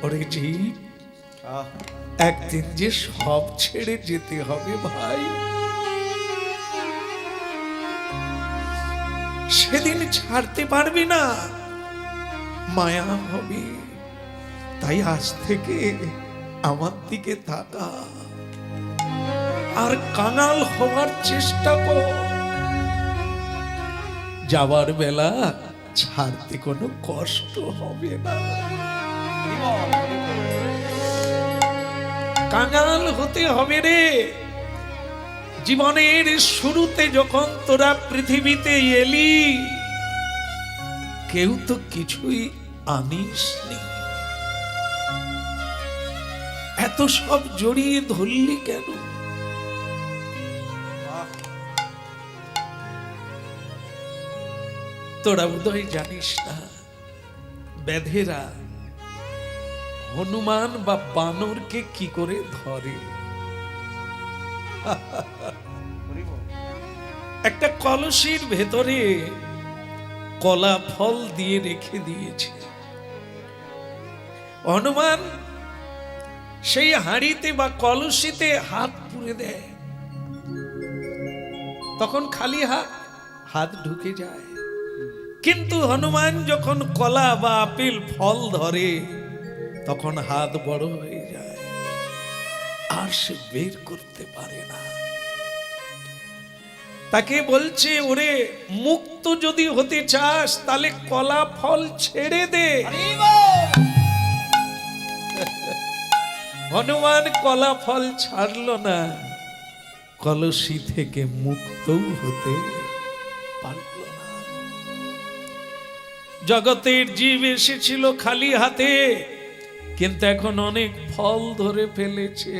ওরে জি, একদিন যে সব ছেড়ে যেতে হবে ভাই, সেদিন ছাড়তে পারবি না, মায়া হবে। তাই আজ থেকে আমার দিকে তাকা আর কাঙাল হওয়ার চেষ্টা কর। যাবার বেলা ছাড়তে কোনো কষ্ট হবে না। কাঙাল হতে হবে রে। জীবনের শুরুতে যখন তোরা পৃথিবীতে এলি, কেউ তো কিছুই আনিসনি, এত সব জড়িয়ে ধরলি কেন? তোরা বোধহয় জানিস না, বেধেরা হনুমান বা বানরকে কি করে ধরে। একটা কলসির ভেতরে কলা ফল দিয়ে রেখে দিয়েছে। হনুমান সেই হাঁড়িতে বা কলসিতে হাত পুরে দেয়, তখন খালি হাত ঢুকে যায়। কিন্তু হনুমান যখন কলা বা আপেল ফল ধরে, তখন হাত বড় হয়ে যায়, আর সে বের করতে পারে না। তাকে বলছে, ওরে মুক্ত যদি হতে চাস তাহলে কলা ফল ছেড়ে দে। হনুমান কলা ফল ছাড়লো না, কলসি থেকে মুক্তও হতে পারল না। জগতের জীব এসেছিল খালি হাতে, কিন্তু এখন অনেক ফল ধরে ফেলেছে,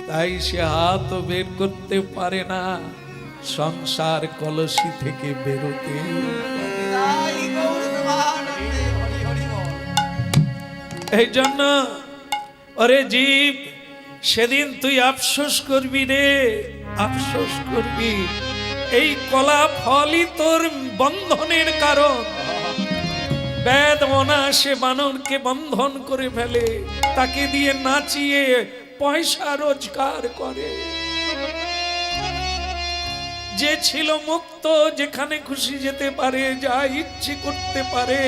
তাই সে হাত বের করতে পারে না, সংসার কলসি থেকে বেরোতে। এই জন্য ওরে জীব, সেদিন তুই আফসোস করবি রে, আফসোস করবি। এই কলা ফলই তোর বন্ধনের কারণ। বেদ অনায়াসে বানরকে বন্ধন করে ফেলে, তাকে দিয়ে নাচিয়ে পয়সা রোজগার করে। যে ছিল মুক্ত, যেখানে খুশি যেতে পারে, যা ইচ্ছে করতে পারে,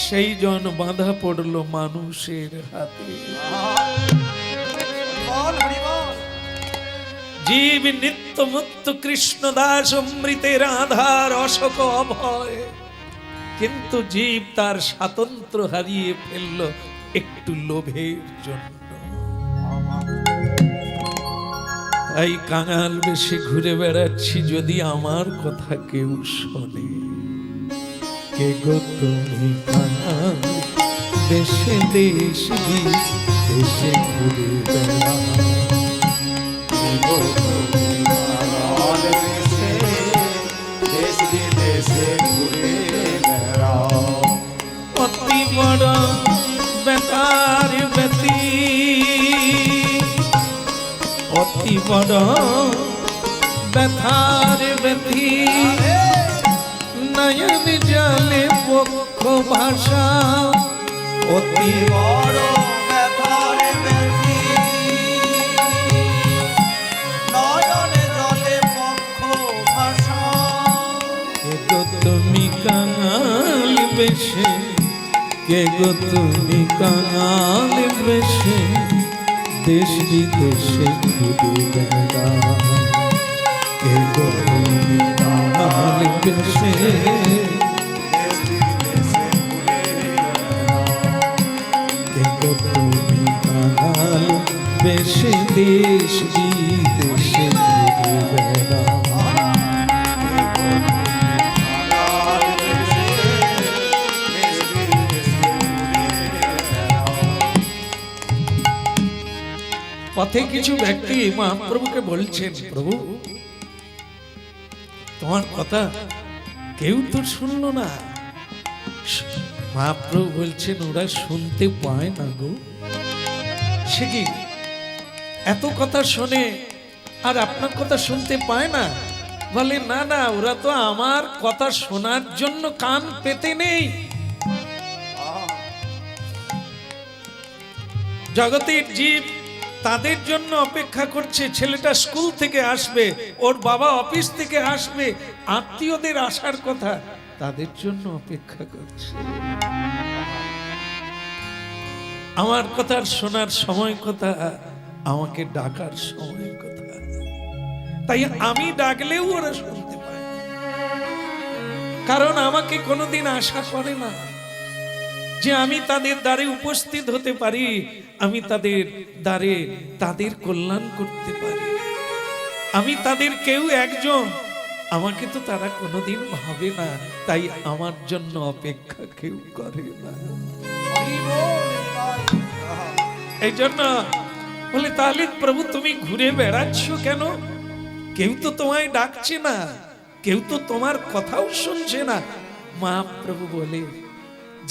সেই জন বাঁধা পড়লো মানুষের হাতে। জীব নিত্য মুক্ত কৃষ্ণ দাস, অমৃতের আধার, অশোক অভয়, কিন্তু জীব তার স্বাতন্ত্র্য হারিয়ে ফেললো একটু লোভের জন্য। তাই কাঙাল বেশি ঘুরে বেড়াচ্ছি, যদি আমার কথা কেউ শোনে। কে গো তুমি কাঙাল দেশে দেশ দেশে ঘুরে বেড়াও, অতি বড় বেতার বেতি, অতি বড় বেতার বেতি, নয়ন জলে পক্ষ ভাষা, অতি বড় বেতার বেতি, নয়ন জলে পক্ষ ভাষা। কে গো তুমি কাঙাল বেশে, কে গো তুমি কাঙাল বেশে, দেশ বিদেশে ঘুরে বেড়াও। কে গো তুমি কাঙাল বেশে, কে গো তুমি কাঙাল বেশে, দেশ বিদেশে ঘুরে বেড়াও। পথে কিছু ব্যক্তি মহাপ্রভুকে বলছেন, প্রভু তোমার কথা কেউ তো শুনলো না। মহাপ্রভু বলছেন, ওরা শুনতে পায় না গো। সে কি এত কথা শোনে আর আপনার কথা শুনতে পায় না? বলে না না, ওরা তো আমার কথা শোনার জন্য কান পেতে নেই, জগতের জীব তাদের জন্য অপেক্ষা করছে, ছেলেটা স্কুল থেকে আসবে, ওর বাবা অফিস থেকে আসবে, আত্মীয়দের আসার কথা, তাদের জন্য অপেক্ষা করছে। আমার কথার শোনার সময় কথা, আমাকে ডাকার সময় কথা। তাই আমি ডাকলেও ওরা শুনতে পায়, কারণ আমাকে কোনোদিন আশা করে না যে আমি তাদের দ্বারে উপস্থিত হতে পারি, আমি তাদের দ্বারে তাদের কল্যাণ করতে পারি, আমি তাদের কেউ একজন। আমাকে তো তারা কোনোদিন ভাবে না, তাই আমার জন্য অপেক্ষা কেউ করে না। এই জন্য বলে, তাহলে প্রভু তুমি ঘুরে বেড়াচ্ছ কেন? কেউ তো তোমায় ডাকছে না, কেউ তো তোমার কথাও শুনছে না। মহাপ্রভু বলে,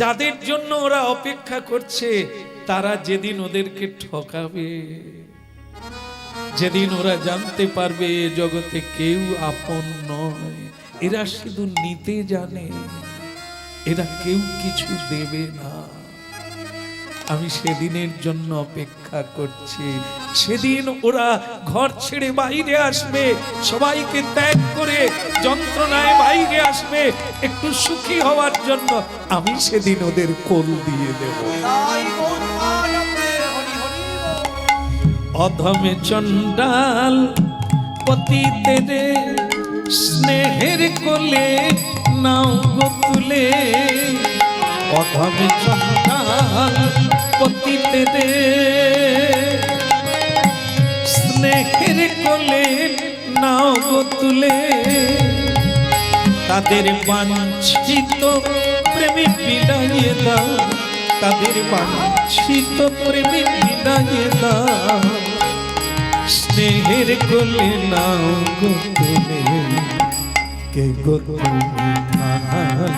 যাদের জন্য ওরা অপেক্ষা করছে, তারা যেদিন ওদেরকে ঠকাবে, যেদিন ওরা জানতে পারবে জগতে কেউ আপন নয়, এরা শুধু নিতে জানে, এরা কেউ কিছু দেবে না, আমি সেদিনের জন্য অপেক্ষা করছি। সেদিন ওরা ঘর ছেড়ে বাইরে আসবে, সবাইকে ত্যাগ করে যন্ত্রণায় বাইরে আসবে একটু সুখী হওয়ার জন্য, আমি সেদিন ওদের কোল দিয়ে দেব। অধমে চণ্ডাল পতিতে স্নেহের কোলে নাও গো তুলে, অধমে চণ্ডাল পতিতে স্নেহের কোলে নাও গো তুলে, তাদের বাঞ্ছিত প্রেমে বিদায়ে দাও, তাদের বাঞ্ছিত প্রেমে বিদায়ে দাও, স্নেহের কোলে নাও গো তুলে, কে গো তুমি আমার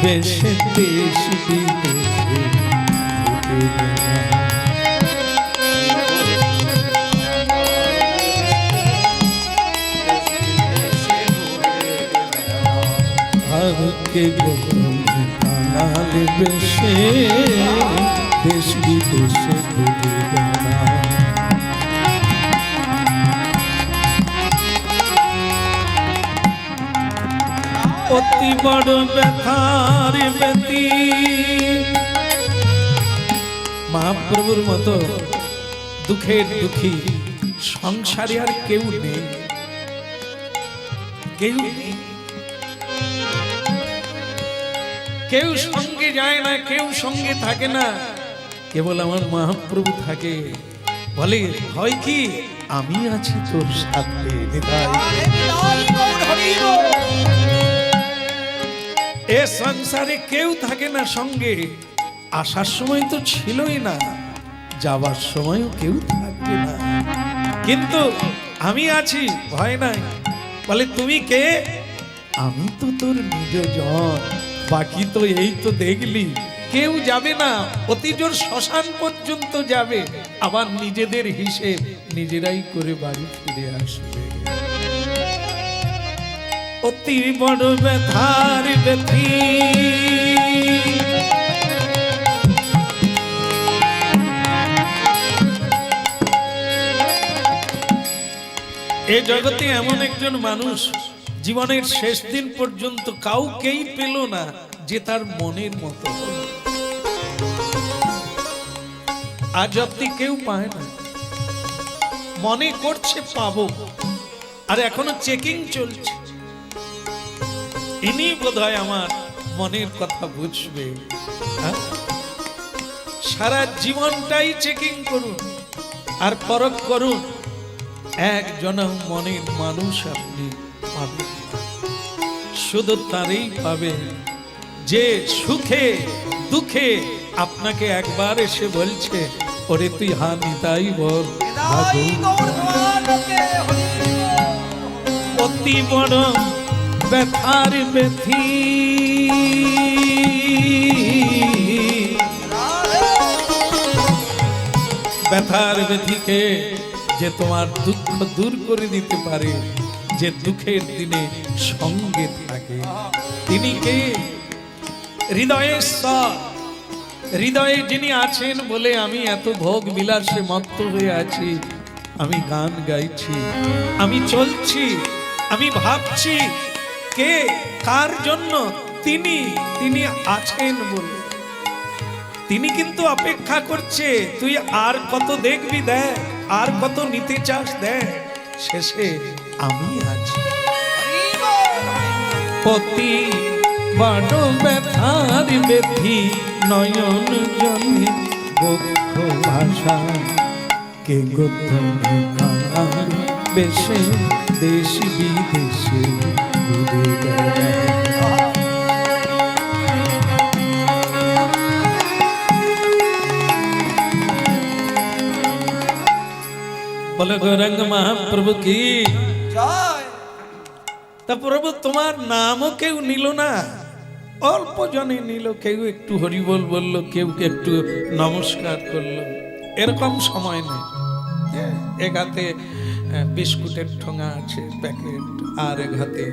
দেশে দেশ বিদেশে কে গো তুমি কাঙাল বেশে দেশ বিদেশে ঘুরে বেড়াও। অতি বড় ব্যথার ব্যতি, মহাপ্রভুর মতো দুঃখের দুঃখী সংসারে আর কেউ নেই, কেউ নেই। কেউ সঙ্গে যায় না, কেউ সঙ্গে থাকে না, কেবল আমার মহাপ্রভু থাকে। বলে, হয় কি আমি আছি তোর সাথে। এ সংসারে কেউ থাকে না সঙ্গে, আসার সময় তো ছিলই না, যাবার সময়ও কেউ থাকবে না, কিন্তু আমি আছি, ভয় নাই। বলে, তুমি কে? আমি তো তোর নিজজন, বাকি তো এই তো দেখলি, কেউ যাবে না, অতি জোর শ্মশান পর্যন্ত যাবে, আবার নিজেদের হিসেব নিজেরাই করে বাড়ি ফিরে আসবে। অতি বড় ব্যথার ব্যথি, এ জগতে এমন একজন মানুষ জীবনের শেষ দিন পর্যন্ত কাউকেই পেল না যে তার মনের মতো হলো। আজ অব্দি কেউ পায় না, মনে করছে পাবো, আর এখনো চেকিং চলছে। ইনি বোধহয় আমার মনের কথা বুঝবে। সারা জীবনটাই চেকিং করুন আর পরখ করুন, একজন মনের মানুষ আপনি পাবেন, শুধু তারই পাবেন যে সুখে দুঃখে আপনাকে একবার এসে বলছে, ওরে তুই হা নিতাই বল। অতি বড় ব্যথার ব্যথি, ব্যথার ব্যথিকে যে তোমার দুঃখ দূর করে দিতে পারে, যে দুঃখের দিনে সঙ্গে থাকে, তিনি কে? হৃদয়েশ্বর, হৃদয়ে যিনি আছেন বলে আমি এত ভোগ বিলাসে মত্ত হয়ে আছি। আমি গান গাইছি, আমি চলছি, আমি ভাবছি কে কার জন্য, তিনি তিনি আছেন বলে। তিনি কিন্তু অপেক্ষা করছে, তুই আর কত দেখবি দেখ, আর কত নিতে চাস দেখ, শেষে আমি আছি। পতি বড় ব্যথার বেথি নয়ন জলে বক্ষ ভাষা কে গোধনে কার বেশে দেশ বিদেশে ঘুরে বেড়ায়। বলে গৌরাঙ্গ মহাপ্রভু কি জয়। তা প্রভু তোমার নামও কেউ নিল না, অল্প জনে নিল, কেউ একটু হরিবল বলল, কেউ একটু নমস্কার করলো, এরকম সময় নেই। এক হাতে বিস্কুটের ঠোঙা আছে প্যাকেট, আর এক হাতে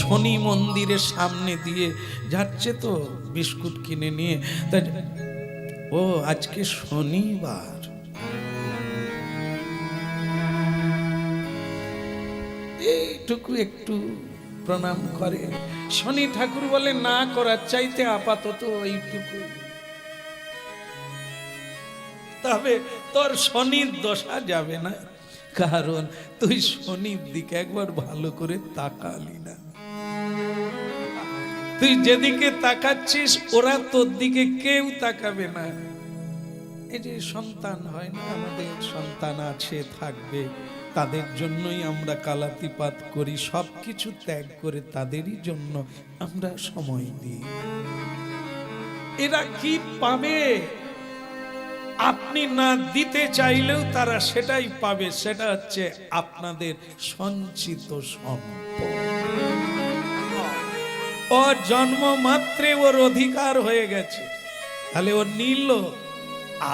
শনি মন্দিরের সামনে দিয়ে যাচ্ছে তো বিস্কুট কিনে নিয়ে, তা ও আজকে শনিবার, এইটুকু একটু প্রণাম করে। শনি ঠাকুর বলে না করার চাইতে আপাতত এইটুকু, তবে তোর শনির দশা যাবে না, কারণ তুই শনির দিকে একবার ভালো করে তাকালি না। তুই যেদিকে তাকাচ্ছিস ওরা তোর দিকে কেউ তাকাবে না। এই যে সন্তান হয় না, আমাদের সন্তান আছে থাকবে, তাদের জন্যই আমরা কালাতিপাত করি, সবকিছু ত্যাগ করে তাদেরই জন্য আমরা সময় দিই। এরা কি পাবে আপনি না দিতে চাইলেও তারা সেটাই পাবে, সেটা হচ্ছে আপনাদের সঞ্চিত সম্পদ। ও জন্ম মাত্রে ওর অধিকার হয়ে গেছে, তাহলে ও নিল,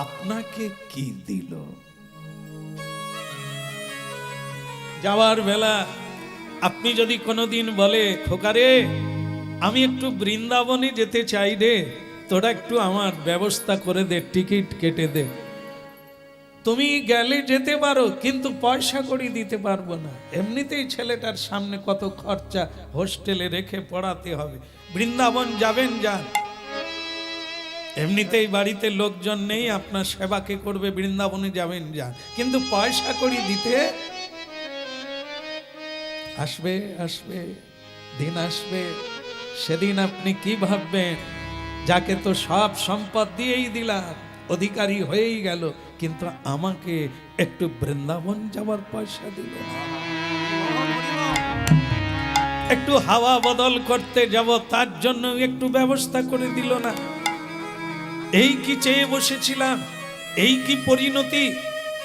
আপনাকে কি দিল? যাওয়ার বেলা আপনি যদি কোনোদিন বলে খোকারে আমি একটু বৃন্দাবনে যেতে চাই রে, তোরা একটু আমার ব্যবস্থা করে দে, টিকিট কেটে দে, তুমি গেলে যেতে পারো, কিন্তু পয়সা কড়ি দিতে পারবো না। এমনিতেই ছেলেটার সামনে কত খরচা, হোস্টেলে রেখে পড়াতে হবে। বৃন্দাবন যাবেন যান, এমনিতেই বাড়িতে লোকজন নেই, আপনার সেবা কে করবে, বৃন্দাবনে যাবেন যান, কিন্তু পয়সা কড়ি দিতে আসবে আসবে দিন আসবে, সেদিন আপনি কি ভাববেন, যাকে তো সব সম্পদ দিয়েই দিলাম, অধিকারী হয়েই গেল, কিন্তু আমাকে একটু বৃন্দাবন যাওয়ার পয়সা দিল না, একটু হাওয়া বদল করতে যাব তার জন্য একটু ব্যবস্থা করে দিল না। এই কি চেয়ে বসেছিলাম, এই কি পরিণতি?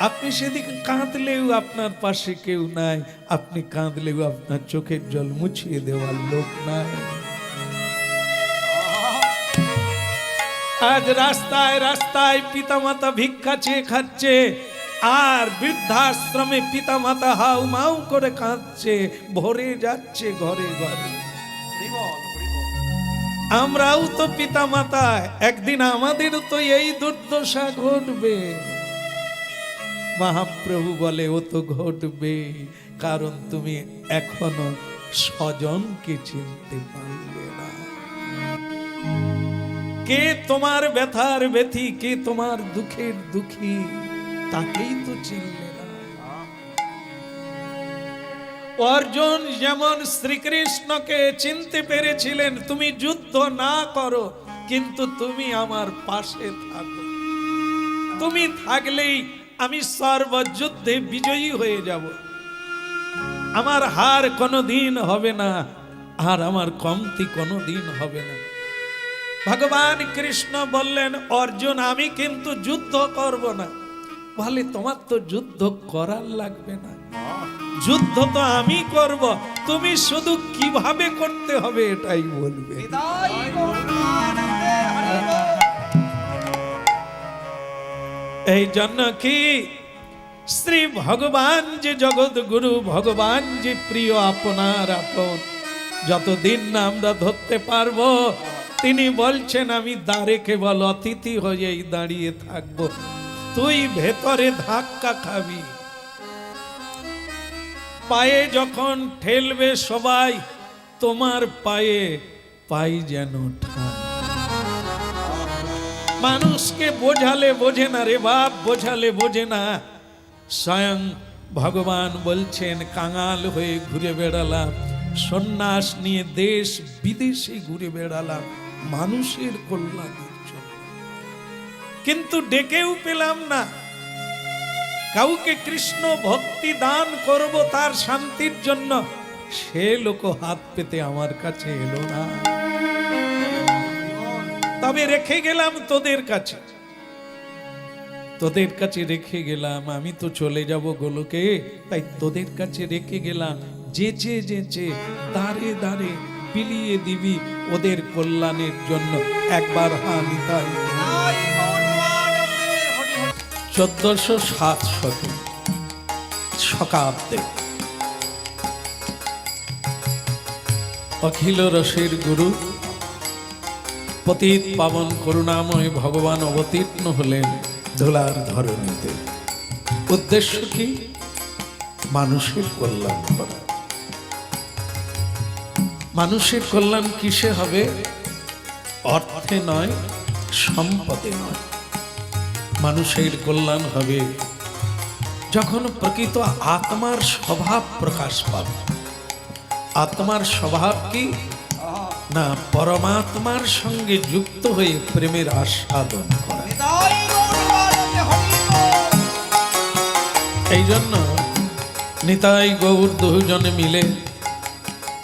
আপনি সেদিকে কাঁদলেও আপনার পাশে কেউ নাই, আপনি কাঁদলেও আপনার চোখের জল মুছিয়ে দেওয়ার লোক নাই। আজ রাস্তায় রাস্তায় পিতামাতা ভিক্ষা চেয়ে খাচ্ছে, আর বৃদ্ধাশ্রমে পিতামাতা হাউ মাউ করে কাঁদছে, ভরে যাচ্ছে ঘরে ঘরে। আমরাও তো পিতামাতা, একদিন আমাদেরও তো এই দুর্দশা ঘটবে। মহাপ্রভু বলে ও তো ঘটবে, কারণ তুমি এখনো স্বজনকে চিনতে পারলে না। কে তোমার ব্যথার ব্যথী, কে তোমার দুঃখের দুঃখী, তাকেই তো চিনলে না। অর্জুন যেমন শ্রীকৃষ্ণকে চিনতে পেরেছিলেন, তুমি যুদ্ধ না করো কিন্তু তুমি আমার পাশে থাকো, তুমি থাকলেই আমি সর্বযুদ্ধে বিজয়ী হয়ে যাব, আমার হার কোনোদিন হবে না, আর আমার কমতি কোনোদিন হবে না। ভগবান কৃষ্ণ বললেন অর্জুন আমি কিন্তু যুদ্ধ করব না। বলে তোমার তো যুদ্ধ করার লাগবে না, যুদ্ধ তো আমি করব, তুমি শুধু কিভাবে করতে হবে এটাই বলবে। এই জন্য কি শ্রী ভগবান যে জগৎ গুরু, ভগবান যে প্রিয় আপনার আপন, যতদিন না আমরা ধরতে পারবো তিনি বলছেন আমি দ্বারে কেবল অতিথি হয়েই দাঁড়িয়ে থাকবো, তুই ভেতরে ধাক্কা খাবি। পায়ে যখন ঠেলবে সবাই, তোমার পায়ে পাই যেন ঠাই। মানুষকে বোঝালে বোঝে না রে বাপ, বোঝালে বোঝে না। স্বয়ং ভগবান বলছেন কাঙাল হয়ে ঘুরে বেড়ালাম, সন্ন্যাস নিয়ে দেশ বিদেশে ঘুরে বেড়ালাম মানুষের কল্যাণের জন্য, কিন্তু ডেকেও পেলাম না কাউকে কৃষ্ণ ভক্তি দান করব তার শান্তির জন্য, সে লোক হাত পেতে আমার কাছে এলো না। তবে রেখে গেলাম তোদের কাছে, তোদের কাছে রেখে গেলাম, আমি তো চলে যাব গোলকে, তাই তোদের কাছে রেখে গেলাম। যেচে যেচে দাঁড়ে দাঁড়ে বিলিয়ে দিবি ওদের কল্যাণের জন্য। একবার হানিতাই 1407 শকাব্দে অখিল রসের গুরু পতিত পাবন করুণাময় ভগবান অবতীর্ণ হলেন ধুলার ধরণীতে। উদ্দেশ্য কি? মানুষের কল্যাণ করা। মানুষের কল্যাণ কিসে হবে? অর্থে নয়, সম্পদে নয়। মানুষের কল্যাণ হবে যখন প্রকৃত আত্মার স্বভাব প্রকাশ পাবে। আত্মার স্বভাব কি না? পরমাত্মার সঙ্গে যুক্ত হয়ে প্রেমের আস্বাদন করা। এই জন্য নিতাই গৌর দুজনে মিলে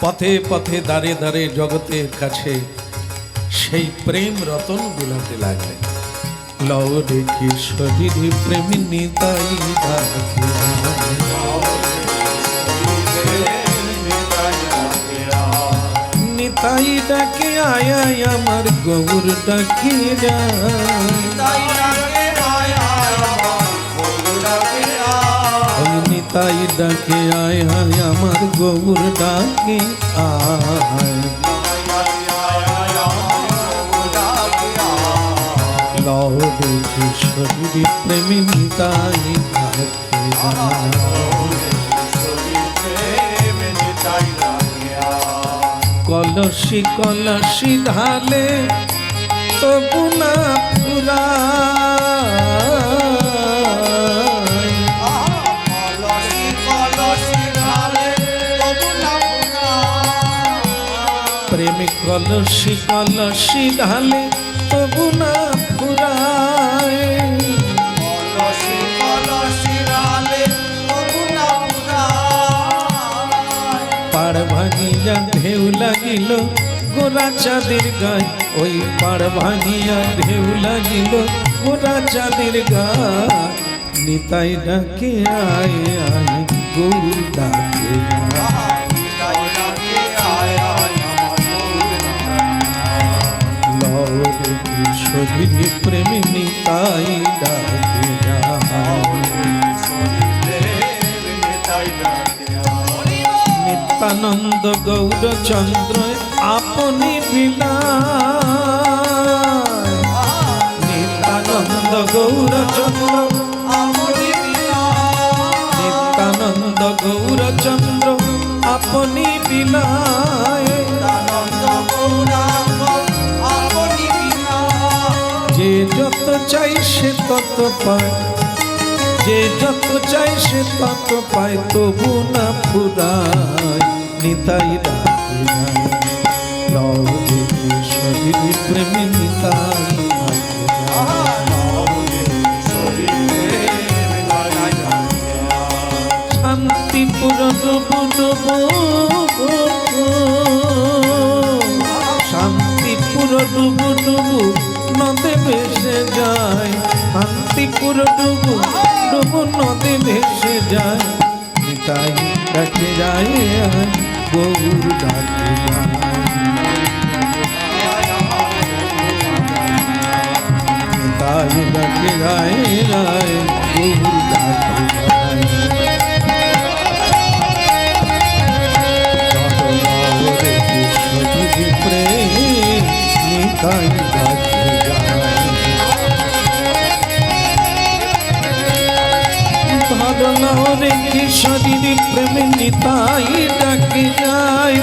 পথে পথে দাঁড়ে দাঁড়ে জগতের কাছে সেই প্রেম রতন গুলাতে লাগলেন। লও দেখি শরীর প্রেম নিতাই ডাকে, নিতাই ডাকে আয় আয় আমার গৌর ডাকে নিতাই ডাকে আয় আয় আমার গৌর ডাকে আয়। লও দেখি শরীর প্রেমী নিতাই ডাকে কলসি কলসি ঢালে তবু না ফুরায়, প্রেমে কলসি কলসি ঢালে তবু না ফুরায়, পাড় ভাঙিয়া ঢেউ লাগিল গোরা চাঁদের গায়ে, ওই পাড় ভাঙিয়া ঢেউ লাগিল গোরা চাঁদের গায়ে। নিতাই ডাকে আয় আয় গৌর ডাকে লও দেখি শরীর প্রেমী নিতাই ডাকে নিত্যানন্দ গৌরচন্দ্র আপনি বিলায়, নিত্যানন্দ গৌরচন্দ্র নিত্যানন্দ গৌরচন্দ্র আপনি বিলায়, যে যত চাই সে তত পায়, যে যত চাই সে তত পায় তবু না ফুরায়। নিতাই ডাকে লও দেখি শরীর প্রেমী নিতাই শান্তিপুর ডুবু ডুবু শান্তিপুর ডুবু ডুবু নদে ভেসে যায়, শান্তিপুর ডুবু ডুবু নদে ভেসে যায়। নিতাই ডাকে যায় গৌর ডাকে যায়, নিতাই ডাকে যায় গৌর ডাকে যায়। প্রেম নাও রে কিশোরীর প্রেমে নিতাই ডাকে যায়,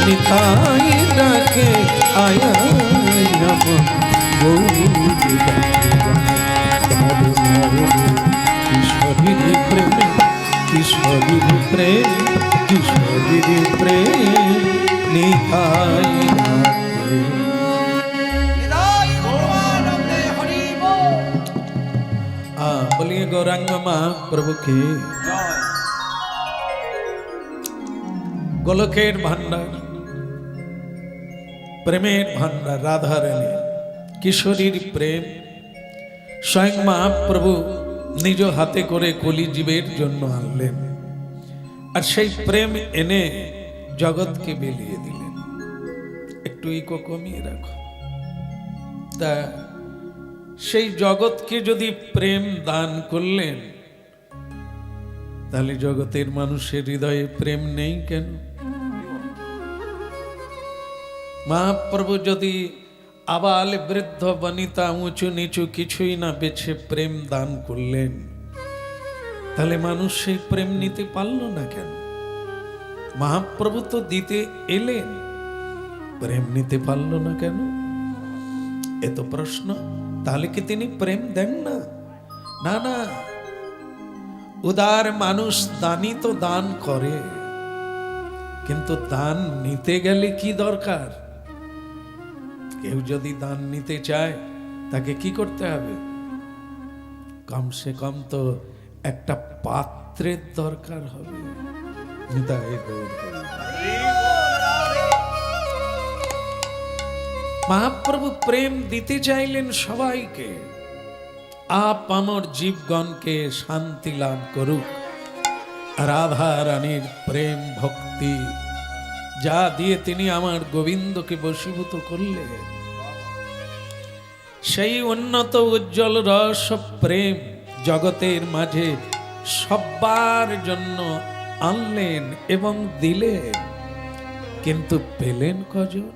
নিতাই ডাকে আয় যাব গৌরী কিশোরীর প্রেমে, কিশোরীর প্রেম, কিশোরীর প্রেম নিতাই ডাকে। बोलिए गौरांग महाप्रभु की। गोलकेर भांडार, प्रेमेर भांडार, राधा रानी किशोरीर प्रेम स्वयं महाप्रभु निज हाथे करे कली जीवेर जन्य आनलेन और सेई प्रेम एने जगत के बिलिये दिलेन। एकटू इको कमिए राखो। ता সেই জগৎকে যদি প্রেম দান করলেন, তাহলে জগতের মানুষের হৃদয়ে প্রেম নেই কেন? মহাপ্রভু যদি আবাল বৃদ্ধ বনিতা উঁচু নিচু কিছুই না বেছে প্রেম দান করলেন, তাহলে মানুষ সেই প্রেম নিতে পারল না কেন? মহাপ্রভু তো দিতে এলেন, প্রেম নিতে পারল না কেন? এত প্রশ্ন। তাহলে কি তিনি প্রেম দেন না? না না, উদার মানুষ দানই তো দান করে, কিন্তু দান নিতে গেলে কি দরকার? কেউ যদি দান নিতে চায় তাকে কি করতে হবে? কমসে কম তো একটা পাত্রের দরকার হবে। महाप्रभु प्रेम दीते चाइलेन सबाइके, आप आमर जीवगण के शांति लाभ करुक। राधा रानीर प्रेम भक्ति जा दिए तिनी आमार गोविंद के बशीभूत करलेन, सेई उन्नत उज्जवल रस प्रेम जगतेर माझे सब्बार जन्य आनलेन एवं दिलेन, किन्तु पेलेन कजन?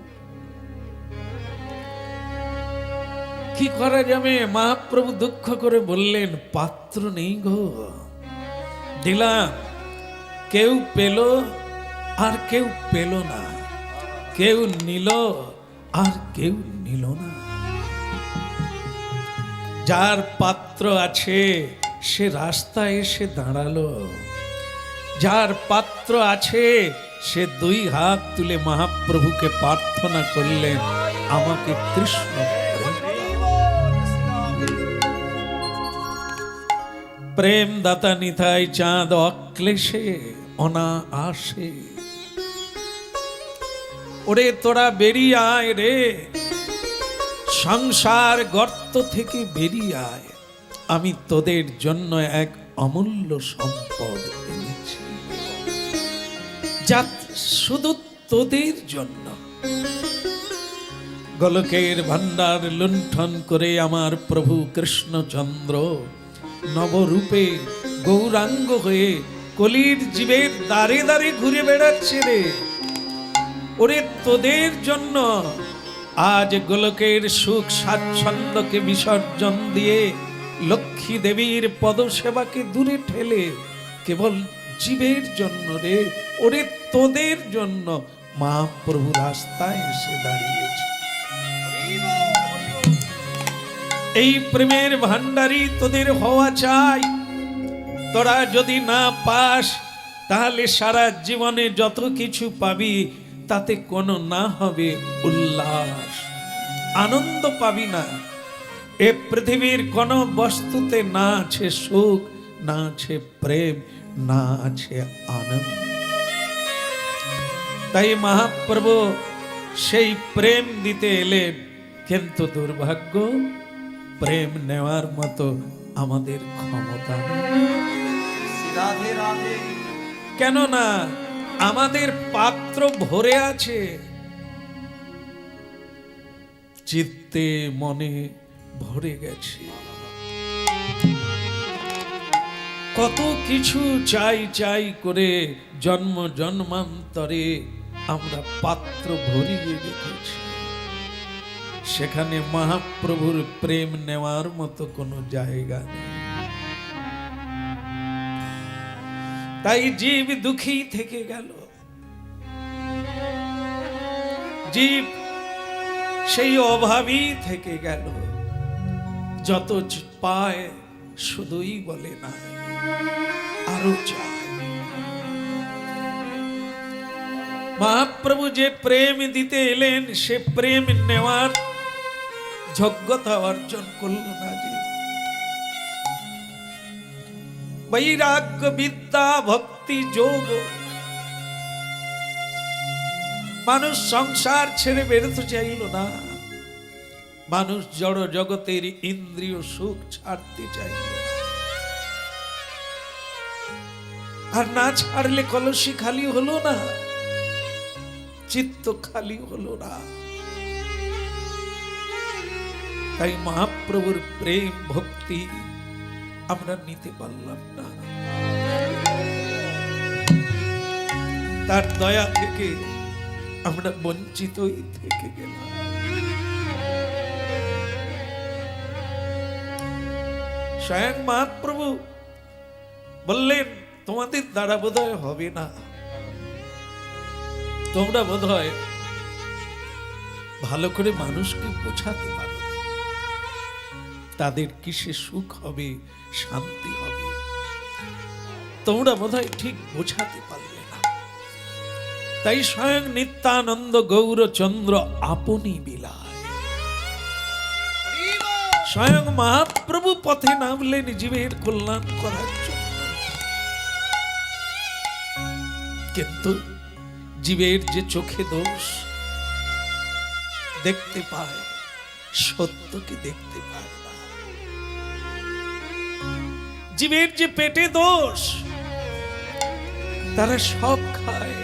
কি করা যাবে? মহাপ্রভু দুঃখ করে বললেন, পাত্র নেই গো। দিলাম, কেউ পেল আর কেউ পেল না, কেউ নিল আর কেউ নিল না। যার পাত্র আছে সে রাস্তায় এসে দাঁড়ালো, যার পাত্র আছে সে দুই হাত তুলে মহাপ্রভুকে প্রার্থনা করলেন, আমাকে কৃষ্ণ प्रेम दाता निथाय चाँद अक्लेशे अना आशे। ओरे तोरा बेरिये आय रे, संसार गर्त थेके बेरिये आय, आमी तोदेर जन्य एक अमूल्य सम्पद এনেছি, যা শুধু তোদের জন্য। গোলকের ভান্ডার লুণ্ঠন করে আমার প্রভু কৃষ্ণচন্দ্র নবরূপে গৌরাঙ্গ হয়ে কলির জীবের দাঁড়ে দাঁড়ে ঘুরে বেড়াচ্ছে রে। ওরে তোদের জন্য আজ গোলকের সুখ স্বাচ্ছন্দ্যকে বিসর্জন দিয়ে লক্ষ্মী দেবীর পদসেবাকে দূরে ঠেলে কেবল জীবের জন্য রে, ওরে তোদের জন্য মহাপ্রভু রাস্তায় এসে দাঁড়িয়েছে। এই প্রেমের ভান্ডারী তোদের হওয়া চাই। তোরা যদি না পাস তাহলে সারা জীবনে যত কিছু পাবি তাতে কোনো না হবে উল্লাস, আনন্দ পাবি না। এ পৃথিবীর কোন বস্তুতে না আছে সুখ, না আছে প্রেম, না আছে আনন্দ। তাই মহাপ্রভু সেই প্রেম দিতে এলেন, কিন্তু দুর্ভাগ্য প্রেম নেওয়ার মতো আমাদের ক্ষমতা নেই। কেননা আমাদের পাত্র ভরে আছে, চিত্তে মনে ভরে গেছে। কত কিছু চাই চাই করে জন্ম জন্মান্তরে আমরা পাত্র ভরিয়ে রেখেছি, সেখানে মহাপ্রভুর প্রেম নেওয়ার মতো কোনো জায়গা নেই। তাই জীব দুঃখী থেকে গেল, জীব সেই অভাবী থেকে গেল, যত পায় শুধুই বলে না আরো চায়। মহাপ্রভু যে প্রেম দিতে এলেন সে প্রেম নেওয়ার যোগ্যতা অর্জন করল না। যে বৈরাগ্য বিদ্যা ভক্তি যোগ, মানুষ সংসার ছেড়ে বেরোতে চাইল না, মানুষ জড় জগতের ইন্দ্রিয় সুখ ছাড়তে চাইল না। আর না ছাড়লে কলসি খালি হলো না, চিত্ত খালি হলো না। তাই মহাপ্রভুর প্রেম ভক্তি আমরা নিতে পারলাম না। তার দয়া থেকে আমরা বঞ্চিতই থেকে গেলাম। স্বয়ং মহাপ্রভু বললেন, তোমাদের দ্বারা বোধহয় হবে না, তোমরা বোধহয় ভালো করে মানুষকে বোঝাতে পারো, তাদের কিসে সুখ হবে, শান্তি হবে, তোমরা বোধহয় ঠিক বোঝাতে পারলে না। তাই স্বয়ং নিত্যানন্দ গৌরচন্দ্র আপনি বিলায়, স্বয়ং মহাপ্রভু পথে নামলেন জীবের কল্যাণ করার জন্য। কিন্তু জীবের যে চোখে দোষ, দেখতে পায়, সত্যকে দেখতে পায় না। জীবের যে পেটে দোষ, তারা সব খায়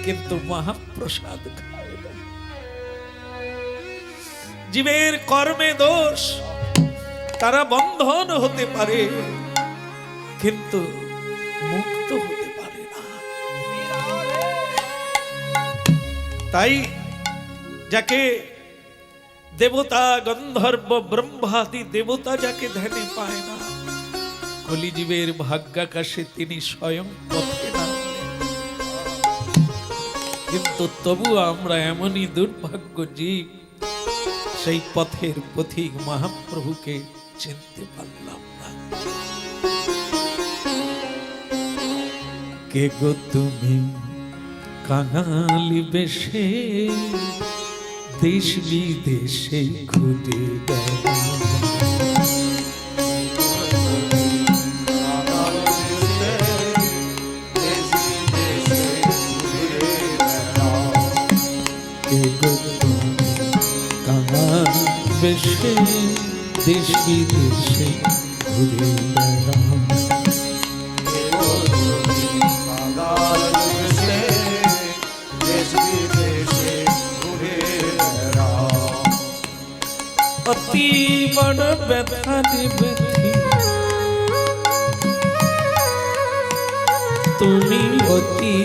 কিন্তু মহাপ্রসাদ খায় না। জীবের কর্মে দোষ, তারা বন্ধন হতে পারে কিন্তু মুক্ত হতে পারে না। তাই যাকে দেবতা গন্ধর্ব ব্রহ্মাদি দেবতা যাকে ধ্যানে পায় না, কলিজীবের ভাগ্যাকাশে তিনি স্বয়ং পথে নামলেন। কিন্তু তবু আমরা এমনই দুর্ভাগ্য জীব, সেই পথের পথিক মহাপ্রভুকে চিনতে পারলাম না। কে গো তুমি কাঙালি বেশে, দেশ বিদেশে ঘুরে বেড়াও, বেশে দেশ বিদেশে ঘুরে বেড়াও, অতি বড় ব্যথা ব্যথি তুমি, অতি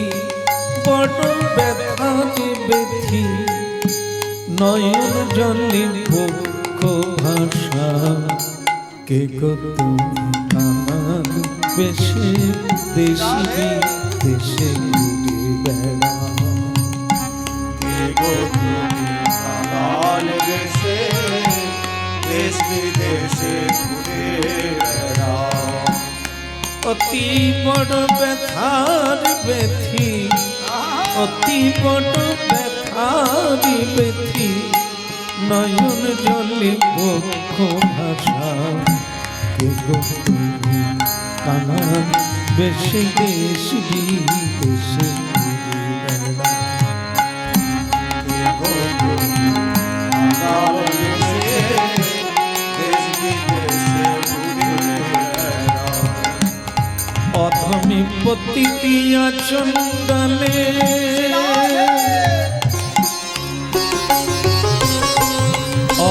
বড় ব্যথা ব্যথি, নয়ন জলে পক্ষ ভাষা, কে গো তুমি কাঙাল বেশে, দেশ বিদেশে ঘুরে বেড়াও, কে গো তুমি কাঙাল বেশে, দেশ বিদেশে ঘুরে বেড়াও, অতি বড় ব্যথার ব্যথি, অতি বড় ব্যথারি ব্যথি, নয়ন জলে বক্ষ ভাষা, কে গো তুমি কাঙাল বেশে, দেশ বিদেশে ঘুরে বেড়াও, কে গো তুমি কাঙাল বেশে, দেশ বিদেশে ঘুরে বেড়াও, অধমে পতিতিয়া চণ্ডালে,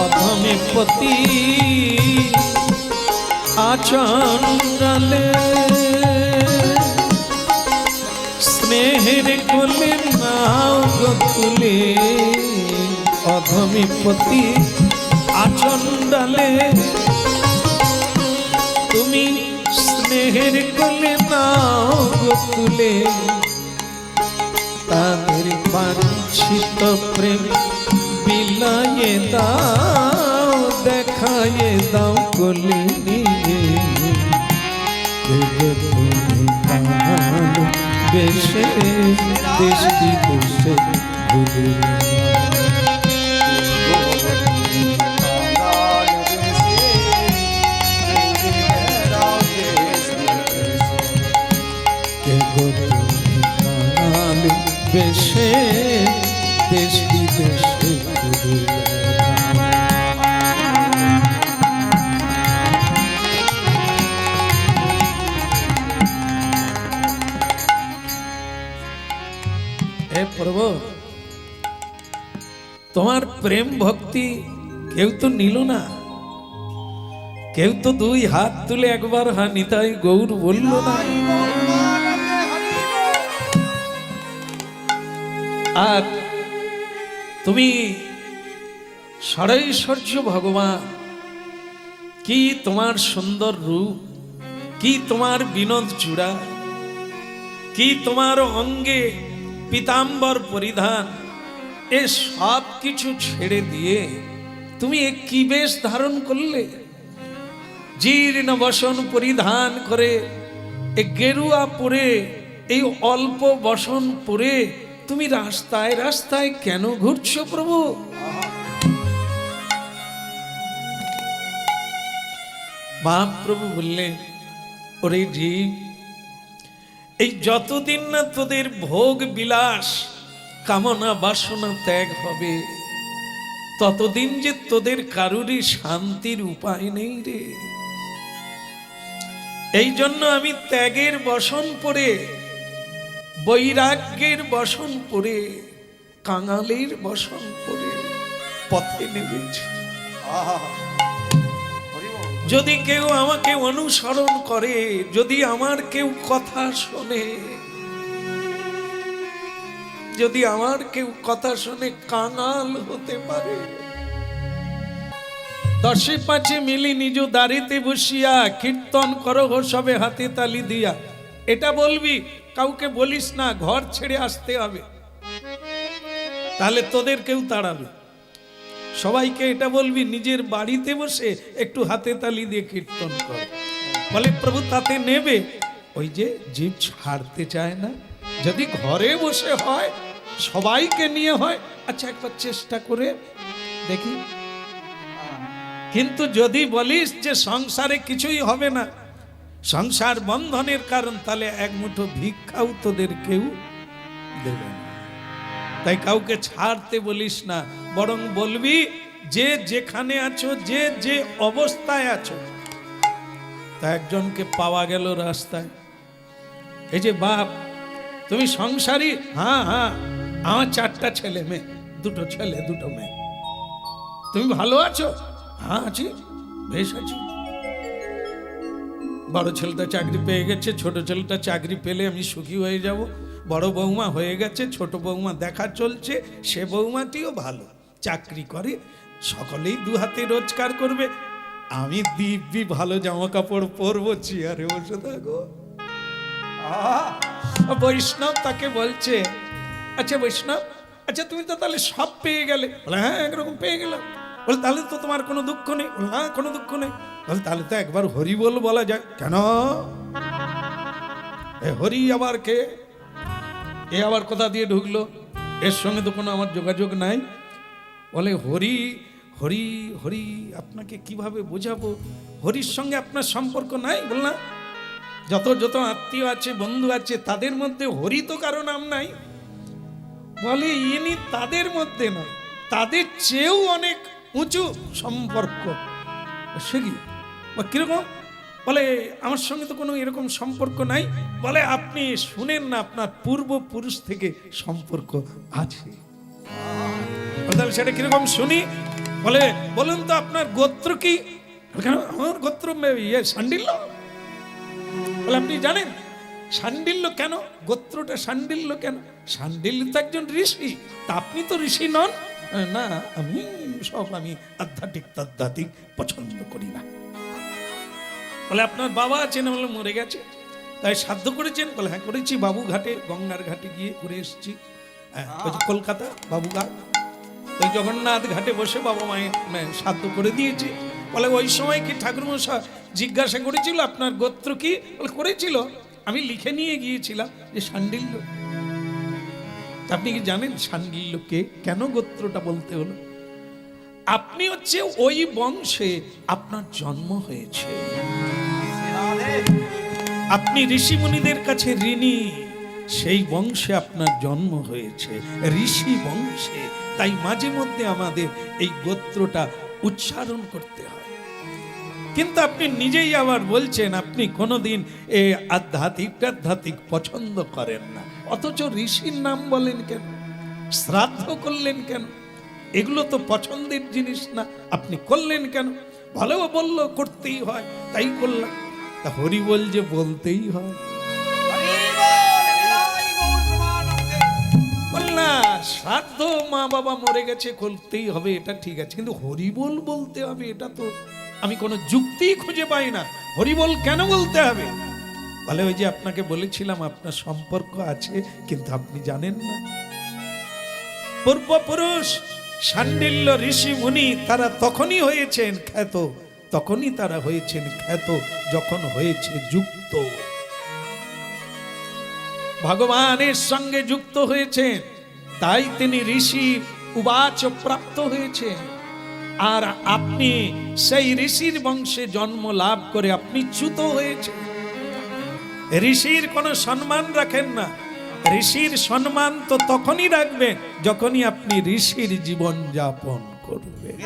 অধমে পতি আচণ্ডালে, স্নেহের কোলে নাও গো তুলে, অধমে পতি আচণ্ডালে, তুমি স্নেহের কোলে নাও গো তুলে তাদের বাঞ্ছিত প্রেম বিলায়ে দাও, দেখায়ে দাও কোলে নিয়ে। বেশে দেশ বিদেশে ঘুরে বেশে দেশ বিদেশে ঘুরে। হে প্রভু, তোমার প্রেম ভক্তি কেউ তো নিল না, কেউ তো দুই হাত তুলে একবার হা নিতাই গৌর বলল না। আর তুমি ষড়ৈশ্বর্য ভগবান, কি তোমার সুন্দর রূপ, কি তোমার বিনোদ চূড়া, কি তোমার অঙ্গে পীতাম্বর পরিধান, এ সব কিছু ছেড়ে দিয়ে তুমি এ কি বেশ ধারণ করলে? জীর্ণ বসন পরিধান করে, এ গেরুয়া পরে, এই অল্প বসন পরে তুমি রাস্তায় রাস্তায় কেন ঘুরছো প্রভু? মহাপ্রভু বললেন, ওরে জীব, এই যতদিন না তোদের ভোগ বিলাস কামনা বাসনা ত্যাগ হবে, ততদিন যে তোদের কারুরই শান্তির উপায় নেই রে। এই জন্য আমি ত্যাগের বসন পরে, বৈরাগ্যের বসন পরে, কাঙালের বসন পরে পথে নেমেছি। যদি কেউ আমাকে অনুসরণ করে, যদি আমার কেউ কথা শোনে, যদি আমার কেউ কথা শোনে, কাঙাল হতে পারে। দশে পাঁচে মিলি নিজ দাঁড়িতে বসিয়া কীর্তন করো সবে হাতে তালি দিয়া, এটা বলবি, কাউকে বলিস না ঘর ছেড়ে আসতে হবে, তাহলে তোদের কেউ তাড়াবে। সবাইকে এটা বলবি, নিজের বাড়িতে বসে একটু হাতে তালি দিয়ে কীর্তন কর। বলে প্রভু তাতে নেবে? ওই যে জীব ছাড়তে চায় না। যদি ঘরে বসে হয়, সবাইকে নিয়ে হয়, আচ্ছা একবার চেষ্টা করে দেখি। কিন্তু যদি বলিস যে সংসারে কিছুই হবে না, সংসার বন্ধনের কারণ, তাহলে এক মুঠো ভিক্ষাও তোদের কেউ দেবে না। তাই কাউকে ছাড়তে বলিস না, বরং বলবি যে যেখানে আছো, যে যে অবস্থায় আছো। তা একজনকে পাওয়া গেল রাস্তায়, এই যে বাপ তুমি সংসারী? হ্যাঁ হ্যাঁ, আমার 4টা ছেলে মেয়ে, 2টো ছেলে 2টো মেয়ে। তুমি ভালো আছো? হ্যাঁ আছি, বেশ আছি। বড় ছেলেটা চাকরি পেয়ে গেছে, ছোট ছেলেটা চাকরি পেলে আমি সুখী হয়ে যাব। বড় বৌমা হয়ে গেছে, ছোট বৌমা দেখা চলছে, সে বৌমাটিও ভালো, চাকরি করে, সকলেই 2 হাতে রোজগার করবে। আমি দিব্যি ভালো জামা কাপড় পরবো, চেয়ারে বসে থাকো। বৈষ্ণব তাকে বলছে, আচ্ছা বৈষ্ণব, আচ্ছা তুমি তো তাহলে সব পেয়ে গেলে? বলে হ্যাঁ একরকম পেয়ে গেলাম। বলে তাহলে তো তোমার কোনো দুঃখ নেই? বলে না কোনো দুঃখ নেই। বলে তাহলে তো একবার হরি বল বলা যায়। কেন? এ হরি আবার কে? এ আবার কোথা দিয়ে ঢুকলো? এর সঙ্গে তো কোনো আমার যোগাযোগ নাই। বলে হরি হরি হরি, আপনাকে কিভাবে বোঝাবো? হরির সঙ্গে আপনার সম্পর্ক নাই? বল না, যত যত আত্মীয় আছে, বন্ধু আছে, তাদের মধ্যে হরি তো কারো নাম নাই। বলে ইনি তাদের মধ্যে নয়, তাদের চেয়েও অনেক উঁচু সম্পর্ক। সে কি? কিরকম? বলে আমার সঙ্গে তো কোনো এরকম সম্পর্ক নাই। বলে আপনি শুনেন না, আপনার পূর্বপুরুষ থেকে সম্পর্ক আছে। তাহলে সেটা কিরকম শুনি? বলে বলুন তো আপনার গোত্র কি? কেন আমার গোত্র শাণ্ডিল্য। বলে আপনি জানেন শাণ্ডিল্য কেন? গোত্রটা শাণ্ডিল্য কেন? শাণ্ডিল্য তো একজন ঋষি, তা আপনি তো ঋষি নন। না, আমি আধ্যাত্মিক পছন্দ করি না। বলে আপনার বাবা আছে না? বলে মরে গেছে। তা তাই সাধ্য করেছেন? বলে হ্যাঁ করেছি, বাবু ঘাটে, গঙ্গার ঘাটে গিয়ে করে এসেছি। হ্যাঁ, কলকাতা বাবুঘাট। ওই জগন্নাথ ঘাটে বসে বাবা মায়ের সাধ্য করে দিয়েছি। বলে ওই সময় কি ঠাকুরমশাই জিজ্ঞাসা করেছিল আপনার গোত্র কি? বলে করেছিল, আমি লিখে নিয়ে গিয়েছিলাম যে শাণ্ডিল্য। আপনি কি জানেন শাণ্ডিল্যকে কেন গোত্রটা বলতে হলো? আপনি হচ্ছে ওই বংশে আপনার জন্ম হয়েছে, আপনি ঋষি মুনিদের কাছে ঋণী, সেই বংশে আপনার জন্ম হয়েছে, ঋষি বংশে। তাই মাঝে মধ্যে আমাদের এই গোত্রটা উচ্চারণ করতে হয়। কিন্তু আপনি নিজেই আবার বলছেন আপনি কোনোদিন এই আধ্যাত্মিক পছন্দ করেন না, অথচ ঋষির নাম বলেন কেন, শ্রাদ্ধ করলেন কেন? এগুলো তো পছন্দের জিনিস না, আপনি করলেন কেন? ভালো বললো করতেই হয়, তাই করলাম। তা হরি বল যে বলতেই হয়, না শ্রাদ্ধ মা বাবা মরে গেছে করতেই হবে, এটা ঠিক আছে, কিন্তু হরিবোল বলতে হবে, এটা তো আমি কোনো যুক্তি খুঁজে পাই না। হরিবোল কেন বলতে হবে? বলে ওই যে আপনাকে বলেছিলাম আপনার সম্পর্ক আছে কিন্তু আপনি জানেন না। পূর্বপুরুষ শাণ্ডিল্য ঋষি মুনি তারা তখনই হয়েছেন খ্যাত, তখনই তারা হয়েছেন খ্যাত যখন হয়েছে যুক্ত, ভগবানের সঙ্গে যুক্ত হয়েছেন, তাই তিনি ঋষি উবাচ প্রাপ্ত হয়েছে। আর আপনি সেই ঋষির বংশে জন্ম লাভ করে আপনি চ্যুত হয়েছে। ঋষির কোনো সম্মান রাখেন না, ঋষির সম্মান তো তখনই রাখবেন যখনই আপনি ঋষির জীবন যাপন করবেন।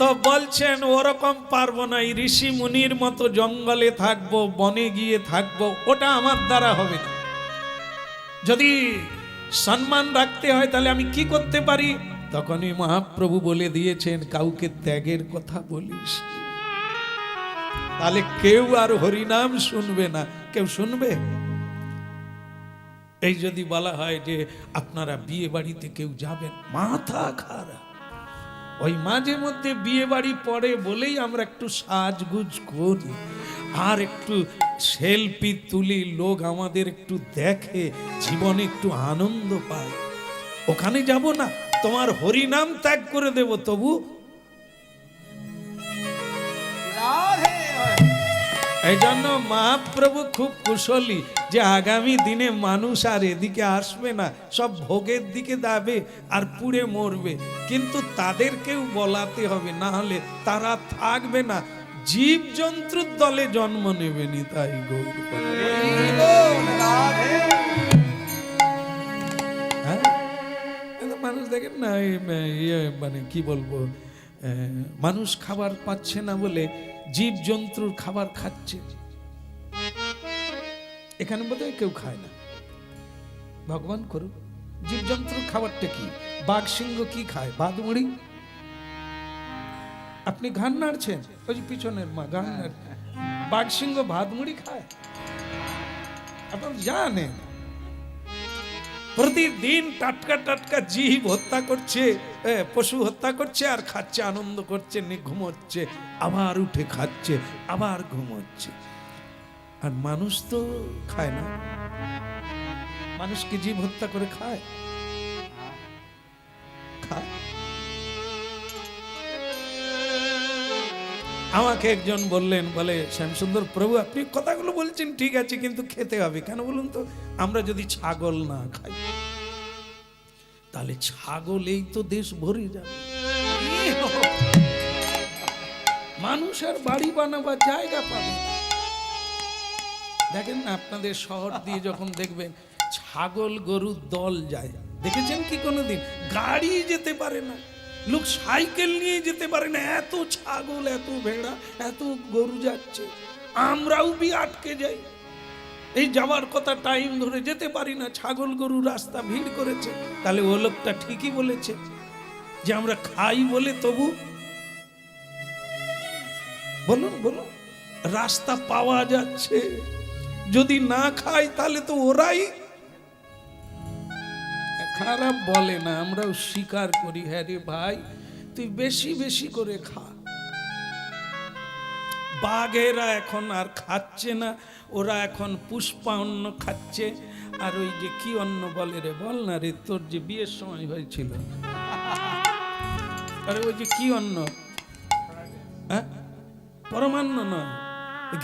তো বলছেন ওরকম পারবো না, এই ঋষি মুনির মতো জঙ্গলে থাকবো, বনে গিয়ে থাকবো, ওটা আমার দ্বারা হবে না। যদি সম্মান রাখতে হয় তাহলে আমি কি করতে পারি? তখনই মহাপ্রভু বলে দিয়েছেন কাউকে ত্যাগের কথা বলিস, তাহলে কেউ আর হরিনাম শুনবে না। কেউ শুনবে? এই যদি বলা হয় যে আপনারা বিয়ে বাড়িতে কেউ যাবেন, মাথা খারাপ। ওই মাঝে মধ্যে বিয়ে বাড়ি পড়ে বলেই আমরা একটু সাজগুজ করি আর একটু সেলফি তুলি, লোক আমাদের একটু দেখে, জীবনে একটু আনন্দ পায়। ওখানে যাব না, তোমার হরিনাম ত্যাগ করে দেব তবু। এই জন্য মহাপ্রভু খুব কুশলী যে আগামী দিনে মানুষ আর এদিকে আসবে না, সব ভোগের দিকে যাবে আর পুড়ে মরবে, কিন্তু তাদেরকেও বলাতে হবে, না হলে তারা থাকবে না, জীব জন্তুর দলে জন্ম নেবেনি। তাই গৌর মানুষ দেখেন না, মানে কি বলবো, মানুষ খাবার পাচ্ছে না বলে জীব জন্তুর খাবার খাচ্ছে। এখানে বোধহয় কেউ খায় না, ভগবান করুক। জীব জন্তুর খাবারটা কি? বাঘ সিংহ কি খায়? ভাত মুড়ি। আপনি ঘান নাড়ছেন, ওই যে পিছনের মা ঘান নাড়ছে, বাঘ সিংহ ভাত মুড়ি খায়? আপনার জানেন প্রতিদিন টাটকা টাটকা জীব হত্যা করছে, পশু হত্যা করছে আর খাচ্ছে, আনন্দ করছে, ঘুমোচ্ছে, আবার উঠে খাচ্ছে, আবার ঘুমোচ্ছে। আর মানুষ তো খায় না। মানুষ কি জীব হত্যা করে খায়? খায়। আমাকে একজন বললেন, বলে শ্যামসুন্দর প্রভু আপনি কথাগুলো বলছেন ঠিক আছে, কিন্তু খেতে হবে কেন বলুন তো? আমরা যদি ছাগল না খাই তাহলে ছাগলেই তো দেশ ভরে যাবে। মানুষ আর বাড়ি বানাবার জায়গা পাবে না। দেখেন না আপনাদের শহর দিয়ে যখন দেখবেন ছাগল গরুর দল যায়, দেখেছেন কি কোনোদিন? গাড়ি যেতে পারে না, লোক সাইকেল নিয়ে যেতে পারে না, এত ছাগল, এত ভেড়া, এত গরু যাচ্ছে। আমরাও বি আটকে যাই, এই যাওয়ার কথা টাইম ধরে যেতে পারি না, ছাগল গরু রাস্তা ভিড় করেছে। তাহলে ও লোকটা ঠিকই বলেছে যে আমরা খাই বলে তবু। বলুন বলুন, রাস্তা পাওয়া যাচ্ছে, যদি না খাই তাহলে তো ওরাই খারাপ বলে না, আমরাও স্বীকার করি, হ্যাঁ রে ভাই তুই বেশি বেশি করে খা। বাঘেরা এখন আর খাচ্ছে না, ওরা এখন পুষ্পান্ন খাচ্ছে। আর ওই যে কি অন্ন বলে রে, বল না রে, তোর যে বিয়ের সময় হয়েছিল, আরে ওই যে কি অন্ন, হ্যাঁ পরমান্ন নয়,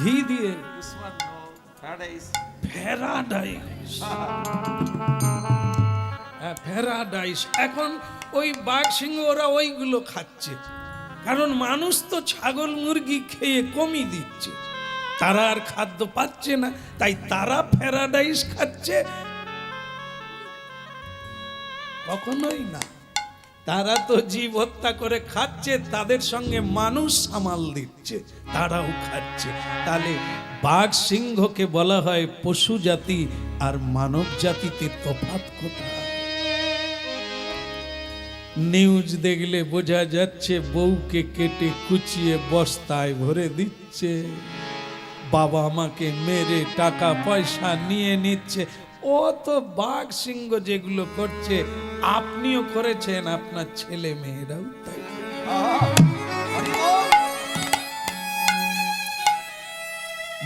ঘি দিয়ে প্যারাডাইস। এখন ওই বাঘ সিংহ ওরা ওইগুলো খাচ্ছে, কারণ মানুষ তো ছাগল মুরগি খেয়ে কমিয়ে দিচ্ছে, তারা আর খাদ্য পাচ্ছে না, তাই তারা প্যারাডাইস খাচ্ছে। কখনোই না, তারা তো জীব হত্যা করে খাচ্ছে, তাদের সঙ্গে মানুষ সামাল দিচ্ছে, তারাও খাচ্ছে। তাহলে বাঘ সিংহকে বলা হয় পশু জাতি, আর মানব জাতিতে তফাৎ কোথায়? নিউজ দেখলে বোঝা যাচ্ছে বউকে কেটে কুচিয়ে বস্তায় ভরে দিচ্ছে, বাবা মাকে মেরে টাকা পয়সা নিয়ে নিচ্ছে। ও তো বাঘ সিংহ যেগুলো করছে আপনিও করেছেন, আপনার ছেলে মেয়েরাও তাই।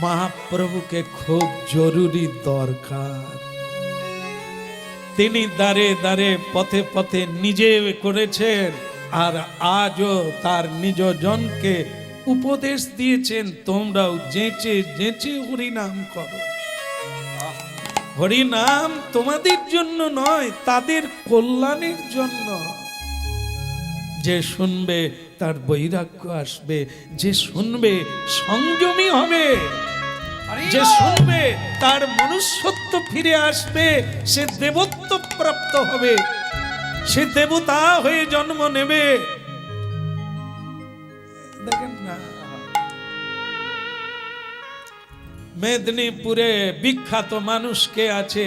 মহাপ্রভুকে খুব জরুরি দরকার। তিনি দাঁড়ে দাঁড়ে পথে পথে নিজে করেছেন, আর আজও তার নিজ জনকে উপদেশ দিয়েছেন, তোমরাও যেচে যেচে হরিনাম করো। হরিনাম তোমাদের জন্য নয়, তাদের কল্যাণের জন্য। যে শুনবে তার বৈরাগ্য আসবে, যে শুনবে সংযমী হবে, যে শুনবে তার মনুষ্যত্ব ফিরে আসবে, সে দেবত্ব প্রাপ্ত হবে, সে দেবতা হয়ে জন্ম নেবে। দেখেন না, মেদিনীপুরে বিখ্যাত মানুষ কে আছে?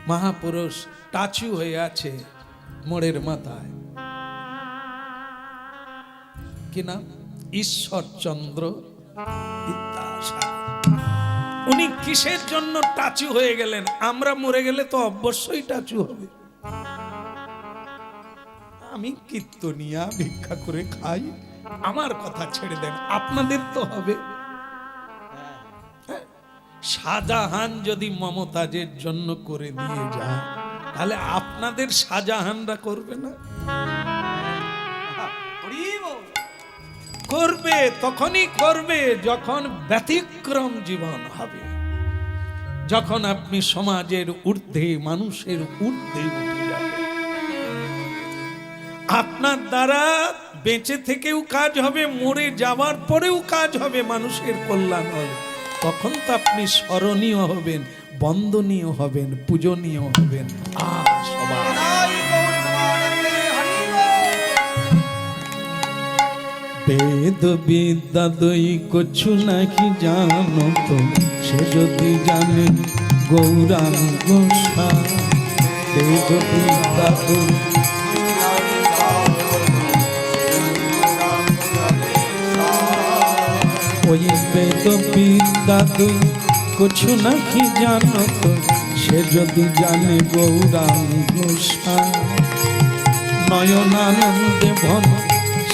মহাপুরুষ টাচু হয়ে আছে মোড়ের মাথায়, কি নাম? ঈশ্বরচন্দ্র বিদ্যাসাগর। উনি কিসের জন্য টাচু হয়ে গেলেন? আমরা মরে গেলে তো অবশ্যই টাচু হবে। আমি কীর্তনিয়া ভিক্ষা করে খাই, আমার কথা ছেড়ে দেন, আপনাদের তো হবে। শাহজাহান যদি মমতাজের জন্য করে দিয়ে যায়, তাহলে আপনাদের শাহজাহানরা করবে না? করবে, তখনই করবে যখন ব্যতিক্রম জীবন হবে, যখন আপনি সমাজের ঊর্ধ্বে, মানুষের ঊর্ধ্বে উঠে যাবে। আপনার দ্বারা বেঁচে থেকেও কাজ হবে, মরে যাওয়ার পরেও কাজ হবে, মানুষের কল্যাণ হবে। তখন তো আপনি স্মরণীয় হবেন, বন্দনীয় হবেন, পূজনীয় হবেন। বেদ বিদ্যা দই কछु নাকি জানো তো, সে যদি জানে গৌরাঙ্গ সার। বেদ বিদ্যা দই ওই বেদ বিদ্যা দই কछु নাকি জানো তো, সে যদি জানে গৌরাঙ্গ সার। নয়নানন্দে ভন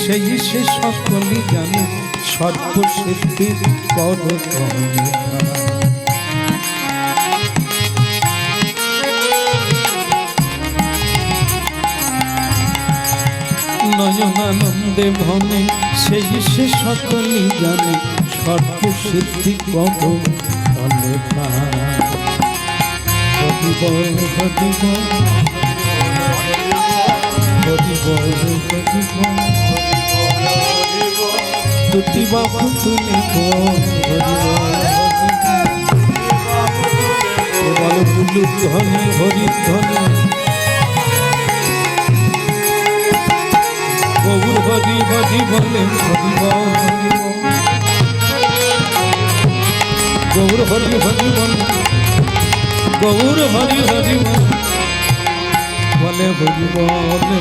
সেই সে সকলই জানে, সর্বসিদ্ধির কর নয়নানন্দে ভনে সেই সে সকলই জানে, সর্বসিদ্ধি কব তলে হরিব হরিব হরিব হরিব দুটি বাবু তুলিব বল বুলু ধ্বনি হরিধ্বনি গৌর হরি হরি বলে হরিব গৌর হরি হরি বলে গৌর হরি হরি বলে হরিব হরিব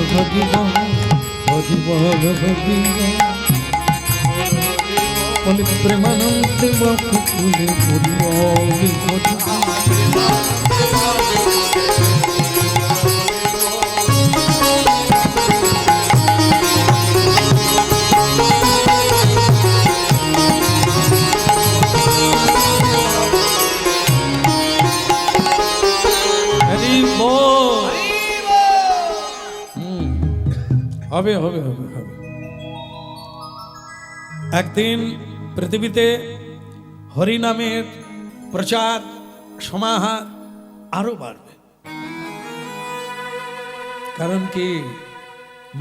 হরিব হরিব বলে প্রেমানন্দে বাপু তুলে হরিব হবে হবে হবে হবে। একদিন পৃথিবীতে হরিনামের প্রচার সমাহার আরো বাড়বে। কারণ কি,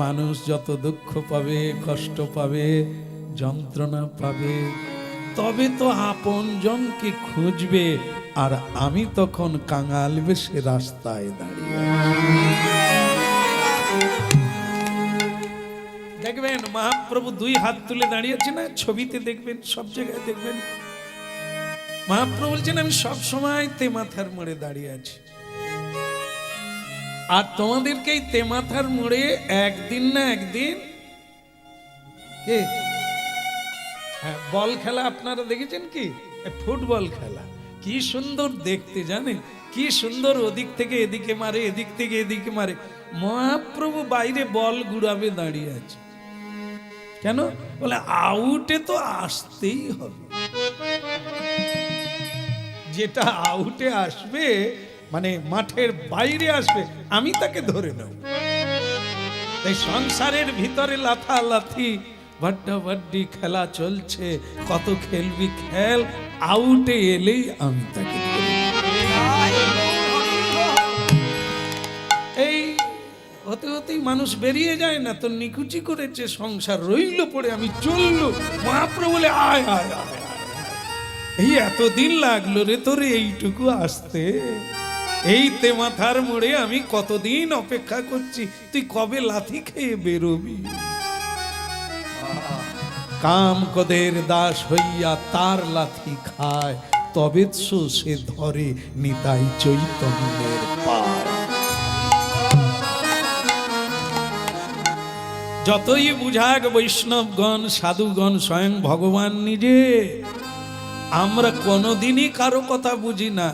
মানুষ যত দুঃখ পাবে, কষ্ট পাবে, যন্ত্রণা পাবে, তবে তো আপন জনকে খুঁজবে। আর আমি তখন কাঙাল বেশে রাস্তায় দাঁড়িয়ে দেখবেন মহাপ্রভু দুই হাত তুলে দাঁড়িয়েছে না, ছবিতে দেখবেন, সব জায়গায় দেখবেন। মহাপ্রভু বলছেন আমি সব সময় তেমাথার মোড়ে দাঁড়িয়ে আছি। আর তোমাদেরকে এই তেমাথার মোড়ে একদিন না একদিন কে বল খেলা আপনারা দেখেছেন কি? ফুটবল খেলা কি সুন্দর দেখতে, জানেন কি সুন্দর, ওদিক থেকে এদিকে মারে, এদিক থেকে এদিকে মারে। মহাপ্রভু বাইরে বল গুড়াবে দাঁড়িয়ে আছে। কেন? বলে আউটে তো আসতেই হবে। যেটা আউটে আসবে, মানে মাঠের বাইরে আসবে, আমি তাকে ধরে নেব। তাই সংসারের ভিতরে লাথালাথি ভাড্ডাভাড্ডি খেলা চলছে, কত খেলবি খেল, আউটে এলেই আমি তাকে ধরে নেব। এই হতে হতেই মানুষ বেরিয়ে যায় না তো, নিকুচি করেছে সংসার, রইল পড়ে, আমি চললো। মহাপ্রভু বলে আয় আয় আয়, এই এতদিন লাগলো রে তোরে এইটুকু আসতে, এই তেমাথার মোড়ে আমি কতদিন অপেক্ষা করছি, তুই কবে লাথি খেয়ে বেরোবি? কাম কদের দাস হইয়া তার লাথি খায়, তবে সে ধরে নিতাই চৈতন্যের পায়। যতই বুঝাক বৈষ্ণবগণ, সাধুগণ, স্বয়ং ভগবান নিজে, আমরা কোনোদিনই কারো কথা বুঝি না।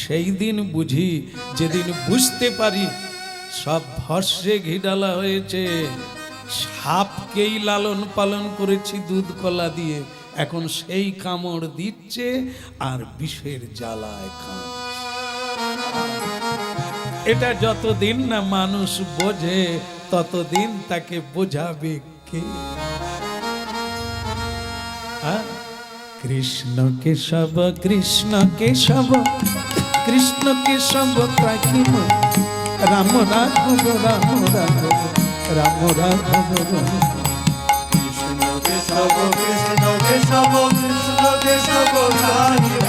সেই দিন বুঝি যেদিন বুঝতে পারি সব ভস্যে ঘি ডালা হয়েছে, সাপকেই লালন পালন করেছি দুধ কলা দিয়ে, এখন সেই কামড় দিচ্ছে আর বিষের জ্বালায় এটা যতদিন না মানুষ বোঝে, ততদিন তাকে বোঝাবে কে? কৃষ্ণ কেশব কৃষ্ণ কেশব কৃষ্ণ কেশব ত্রাহিম, রাম রাঘব রাম রাঘব রাম রাঘব। কৃষ্ণ কেশব কৃষ্ণ কেশব কৃষ্ণ কেশব ত্রাহিম,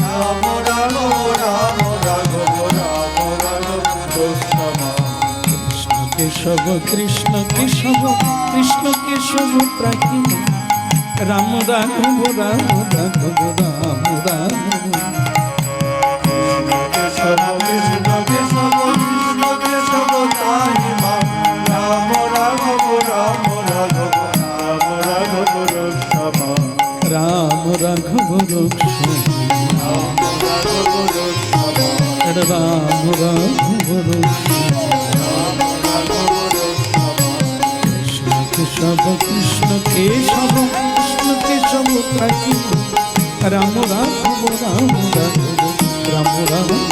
রাম রাঘব রাম রাঘব রাম রাঘব গোস্বামী। কৃষ্ণ কেশব কৃষ্ণ কেশব কৃষ্ণ কেশব ত্রাহিম, রাম রাঘব রাম রাঘব রাম রাঘব। কেশব কৃষ্ণ কেশব কৃষ্ণ কেশব ত্রাহিম, রাম রাঘব রাম রাঘব রাম রাঘব গোস্বামী। রাম রাঘব গোস্বামী, রাম রাঘব কৃষ্ণ কেশব কৃষ্ণ কেশব কৃষ্ণ কেশব ত্রাহিম, রাম রাঘব রাম রাঘব রাম রাঘব। রাম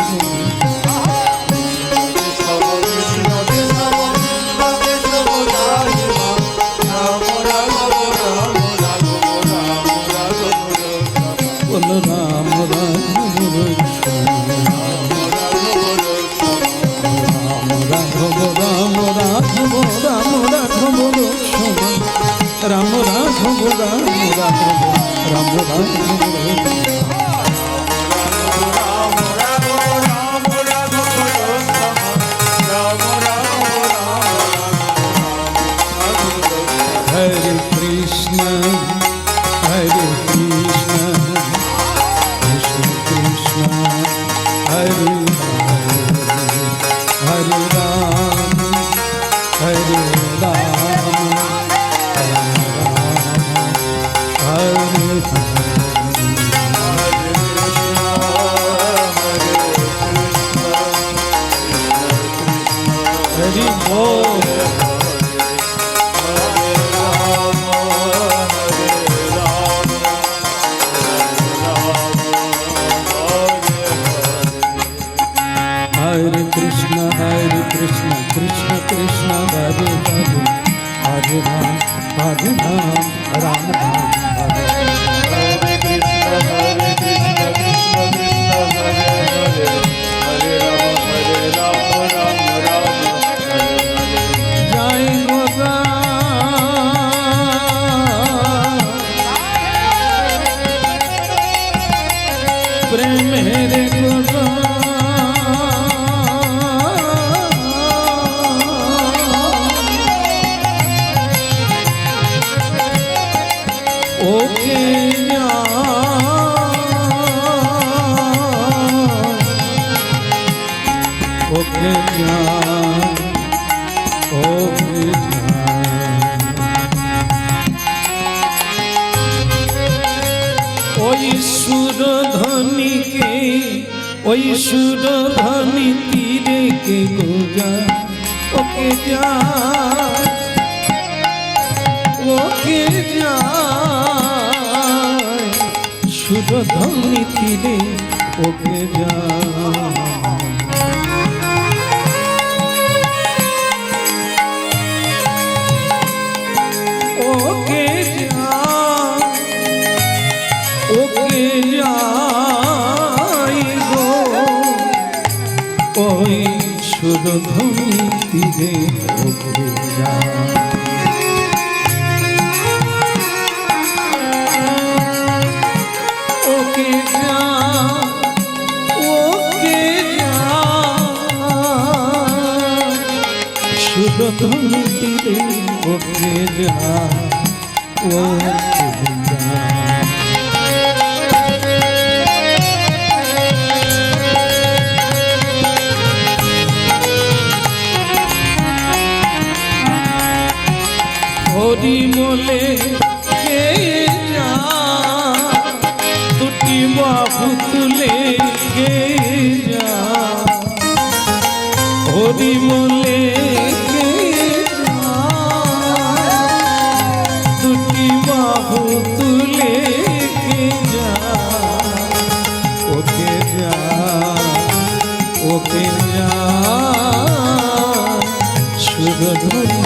রাঘব রাঘব রাম রাঘব রাম রাঘব গোস্বামী, রাম রাঘব রাম রাঘব রাম রাঘব। Hare Krishna, Hare Krishna, Krishna Krishna, Hare Hare, Hare Ram, Hare Ram, Hare Ram, Hare Hare, Hare Bol. হরে রাম হরে রাম রাম রাম হরে হরে কৃষ্ণ কৃষ্ণ কৃষ্ণ হরে হরে হরে রাম রাম রাম হরে হরে জয় গোরা প্রেমের গোরা ওকে ওকে ওকে ওই সুরধ্বনিকে ওই সুরধ্বনি তীরে কে গোজা ওকে যা ওকে যা সুরধ্বনি তীরে ওকে যা ওকে যা ওকে যাই গো ওই সুরধ্বনি তীরে ওকে যা ওকে যা ওকে যা সুরধ্বনি তীরে ওকে যা ওকে যা হরি বলে কে যা দুটি বাহু তুলে কে যা হরি বলে কে যা দুটি বাহু তুলে কে যা ওকে যা ওকে যা সুরধ্বনি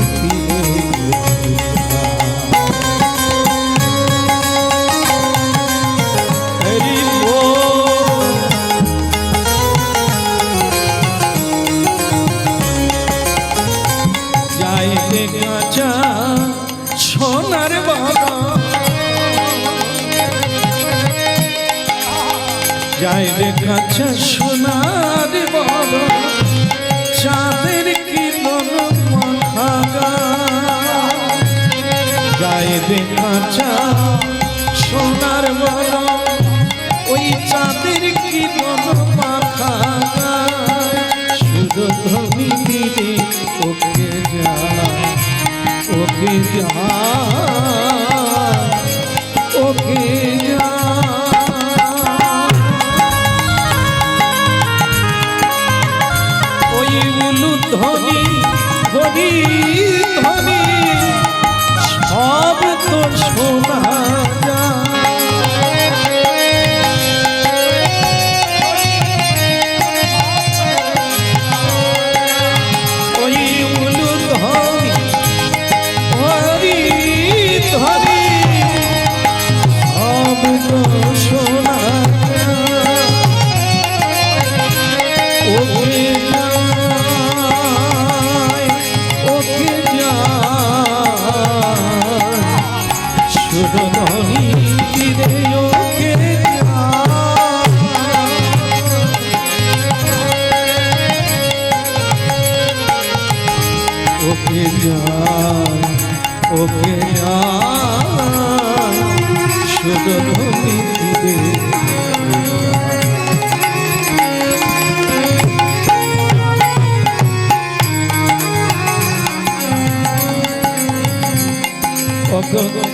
সোনার বাবা যাই রে কাছে সোনার বাবা চাঁদের কিরণ মাখা যাই রে কাছে সোনার বাবা ওই চাঁদের কিরণ মাখা সুরধ্বনি তীরে ওকে যা ওকে যা ওকে যা ওই উলুধ্বনি হরি ধ্বনি সব তো শোনা ওকে যায় ওকে সুরধ্বনি তীরে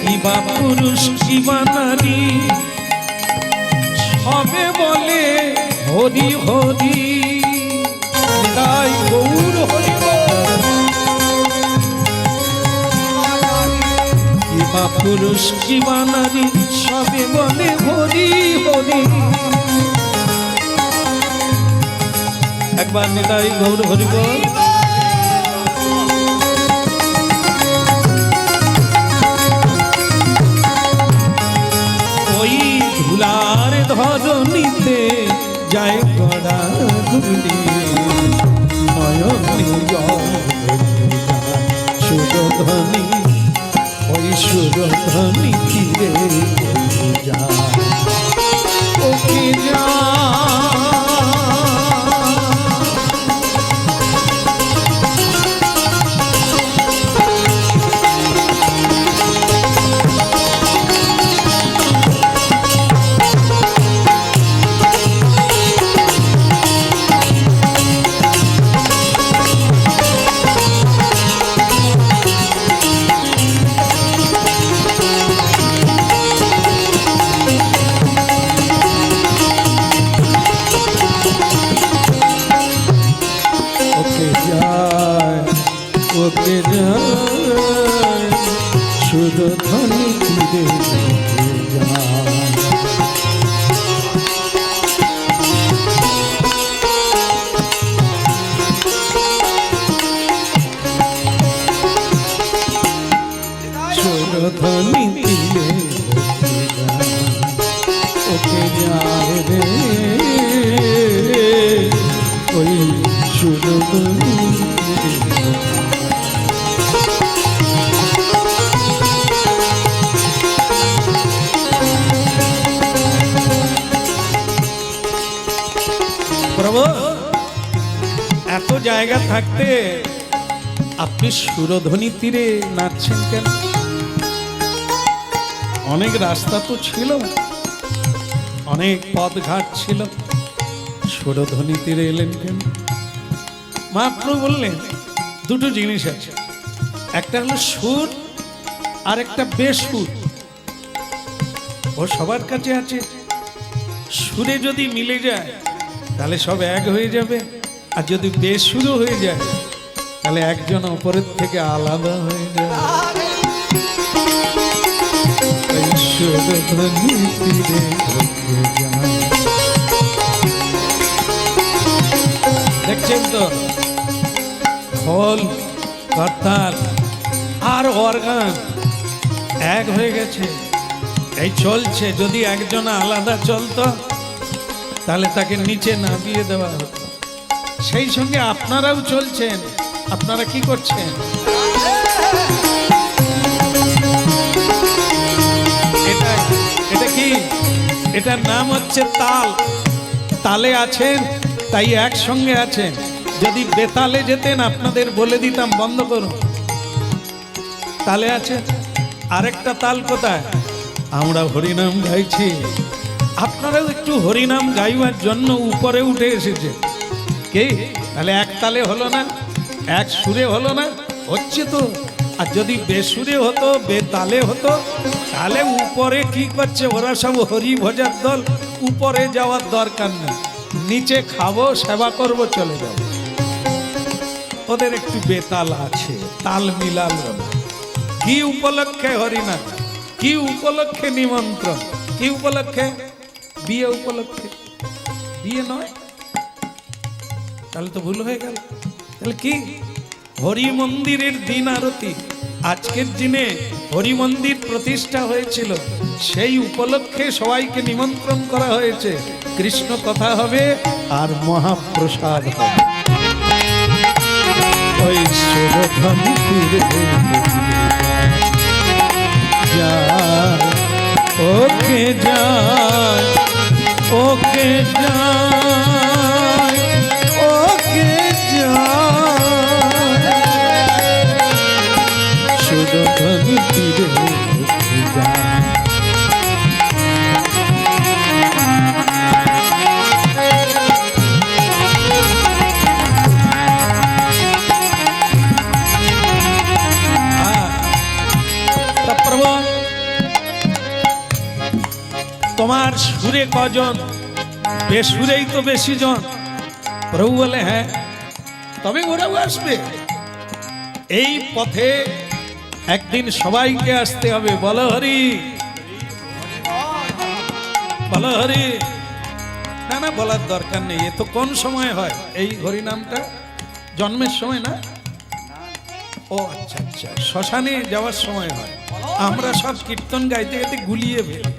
কিবা পুরুষ কিবা নারী সবে বলে হরি হরি তাই গৌর হরি কিবা পুরুষ কিবা নারী সবে বলে হরি হরি একবার নিতাই গৌর হরি বল সুরধ্বনি, ওই সুরধ্বনি তীরে যায়, ওকে যায়। ওকে যায় সুরধ্বনি তীরে যায়। সুরধ্বনি তীরে ওকে যায় রে, ওই সুরধ্বনি প্রভু। এত জায়গা থাকতে আপনি সুরধ্বনি তীরে নাচছেন কেন? অনেক রাস্তা তো ছিল, অনেক পথঘাট ছিল, সুরধ্বনি তীরে এলেন কেন? মহাপ্রভু বললেন দুটো জিনিস আছে, একটা হলো সুর আর একটা বেসুর। ও সবার কাছে আছে। সুরে যদি মিলে যায় তাহলে সব এক হয়ে যাবে, আর যদি বেসুরও হয়ে যায় তাহলে একজন অপরের থেকে আলাদা হয়ে যাবে। দেখছেন তো খোল, করতাল আর অর্গান এক হয়ে গেছে, এই চলছে। যদি একজন আলাদা চলতো তাহলে তাকে নিচে নামিয়ে দেওয়া হতো। সেই সঙ্গে আপনারাও চলছেন, আপনারা কি করছেন? এটা কি? এটার নাম হচ্ছে তাল। তালে আছেন তাই একসঙ্গে আছেন। যদি বেতালে যেতেন আপনাদের বলে দিতাম বন্ধ করুন। তালে আছেন। আরেকটা তাল কোথায়? আমরা হরিনাম গাইছি, আপনারাও একটু হরিনাম গাইবার জন্য উপরে উঠে এসেছে। কে? তাহলে এক তালে হলো না, এক সুরে হলো না? হচ্ছে তো। আর যদি বেসুরে হতো, বেতালে হতো, তাহলে উপরে কি করছে ওরা? সব হরি ভজার দল, উপরে যাওয়ার দরকার নেই, নিচে খাবো, সেবা করবো, চলে যাবো। ওদের একটু বেতাল আছে, তাল মিলালো না। কি উপলক্ষে হরিনাম? কি উপলক্ষে নিমন্ত্রণ? কি উপলক্ষে? বিয়ে উপলক্ষে। বিয়ে নয়? তাহলে তো ভুল হয়ে গেল। তাহলে কি? হরি মন্দিরের দিন আরতি। আজকের দিনে হরি মন্দির প্রতিষ্ঠা হয়েছিল, সেই উপলক্ষে সবাইকে নিমন্ত্রণ করা হয়েছে। কৃষ্ণ কথা হবে আর মহাপ্রসাদ হবে। ওই সুরধ্বনি তীরে যায়, ওকে যায়, ওকে যায়, ওকে যায়, সুরধ্বনি তীরে যায়। তোমার সুরে কজন? বেসুরেই তো বেশি জন। প্রভু বলে হ্যাঁ, তবে ওরাও আসবে। এই পথে একদিন সবাইকে আসতে হবে। বলো হরি, বলো হরি। না না, বলার দরকার নেই। এ তো কোন সময় হয় এই হরি নামটা? জন্মের সময় না? ও আচ্ছা আচ্ছা, শ্মশানে যাওয়ার সময় হয়। আমরা সব কীর্তন গাইতে গাইতে গুলিয়ে ফেলি।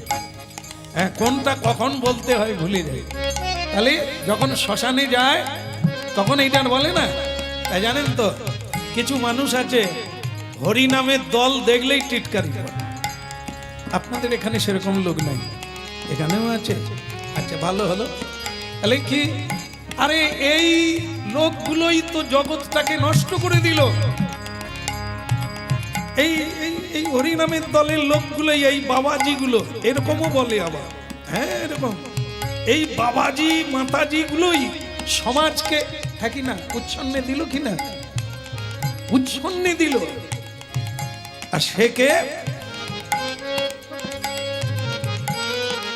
হ্যাঁ, কোনটা কখন বলতে হয় ভুলে যাই। তাহলে যখন শ্মশানে যায় তখন এইটা বলে না। তাই জানেন তো, কিছু মানুষ আছে হরিনামের দল দেখলেই টিটকারি করে। আপনাদের এখানে সেরকম লোক নাই, এখানেও আছে। আচ্ছা, ভালো হলো। তাহলে কি, আরে এই লোকগুলোই তো জগৎটাকে নষ্ট করে দিল। এই এই এই হরিনামের দলের লোকগুলোই, এই বাবাজিগুলো এরকমও বলে আবার। হ্যাঁ, এরকম এই বাবাজি মাতাজি গুলোই সমাজকে, হ্যাঁ কি না, উচ্ছন্নে দিল কিনা, উচ্ছন্নে দিল। আর সে কে?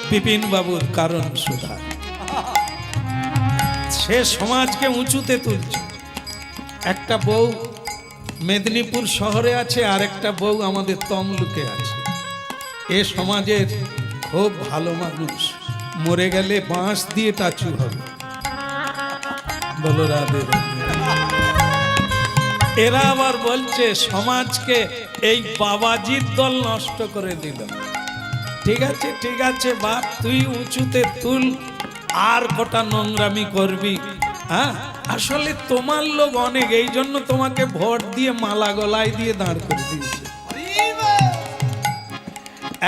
বিপিন বাবুর কারণ সুধা। সে সমাজকে উঁচুতে তুলছে। একটা বউ মেদিনীপুর শহরে আছে, আর একটা বউ আমাদের তমলুকে আছে। এ সমাজের খুব ভালো মানুষ, মরে গেলে বাঁশ দিয়ে টাচু হবে। বলো রাধে রাধে। এরা আবার বলছে সমাজকে এই বাবাজির দল নষ্ট করে দিল। ঠিক আছে, ঠিক আছে বাপ, তুই উঁচুতে তুল, আর কটা নোংরামি করবি। হ্যাঁ, আসলে তোমার লোক অনেক, এই জন্য তোমাকে ভোট দিয়ে মালা গলায় দিয়ে দাঁড় করে দিয়েছে।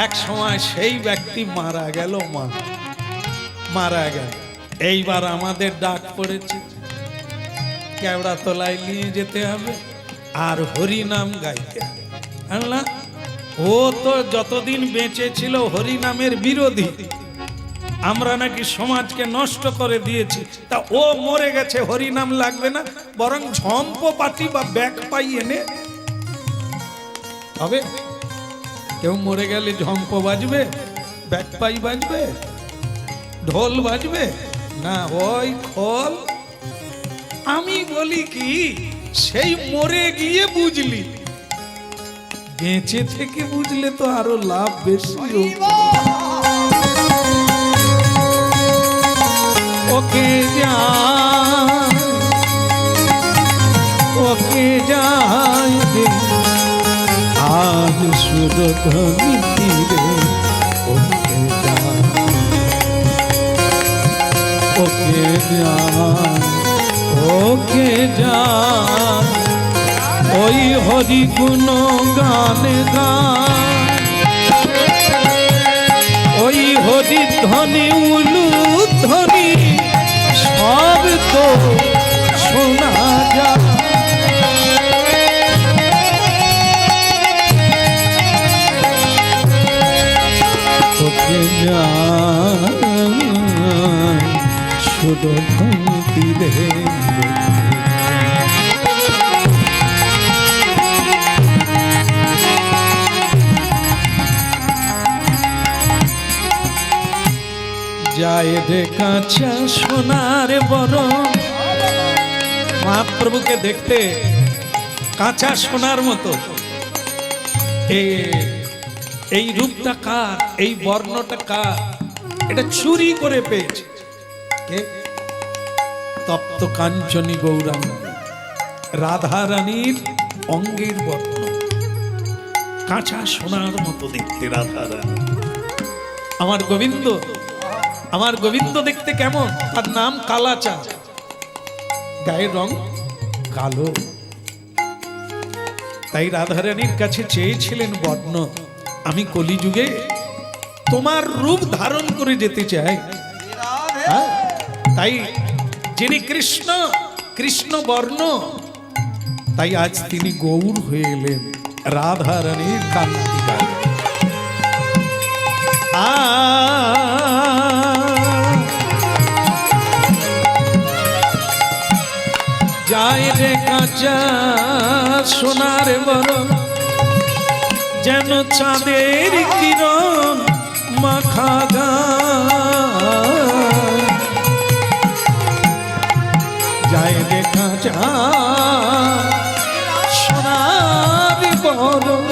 এক সময় সেই ব্যক্তি মারা গেল, মারা গেল। এইবার আমাদের ডাক পড়েছে, কেওড়া তলায় নিয়ে যেতে হবে আর হরি নাম গাইতে হবে। আল্লাহ, ও তো যতদিন বেঁচে ছিল হরি নামের বিরোধী, আমরা নাকি সমাজকে নষ্ট করে দিয়েছি। তা ও মরে গেছে, হরি নাম লাগবে না, বরং ঝম্প পাটি বা ব্যাক পাই এনে হবে। কেউ মরে গেলে ঝম্প বাজবে, ব্যাক পাই বাজবে, ঢোল বাজবে না, ওই খোল। আমি বলি কি, সেই মরে গিয়ে বুঝলি, বেঁচে থেকে বুঝলে তো আরো লাভ বেশি। ওকে যায়, ওকে যায় রে আজ সুরধনি তীরে, ওকে যায়, ওকে যায়, ওকে যায়, ওই হরি গুণ গানে গান, ওই হরি ধ্বনি উলু ধ্বনি সব তো শোনা যায়। ওকে যায় সুরধনি তীরে, যায় রে কাঁচা সোনার বরণ। মহাপ্রভুকে দেখতে কাঁচা সোনার মতো। এই রূপটা কার, এই বর্ণটা কার? এটা চুরি করে পেয়েছে কে? তপ্ত কাঞ্চনী গৌরাঙ্গ, রাধা রানীর অঙ্গের বর্ণ কাঁচা সোনার মতো দেখতে রাধা রানী। আমার গোবিন্দ, আমার গোবিন্দ দেখতে কেমন? তার নাম কালাচা, গায়ের রং কালো। তাই রাধারানীর কাছে চেয়েছিলেন বর্ণ, আমি কলিযুগে তোমার রূপ ধারণ করে যেতে চাই। তাই যিনি কৃষ্ণ, কৃষ্ণ বর্ণ, তাই আজ তিনি গৌর হয়ে এলেন রাধারানীর কান্তি গায়ে। যায় রে কাঁচা সোনার বরণ, যেন চাঁদের কিরণ মাখা গায়। যায় রে কাঁচা সোনার বরণ,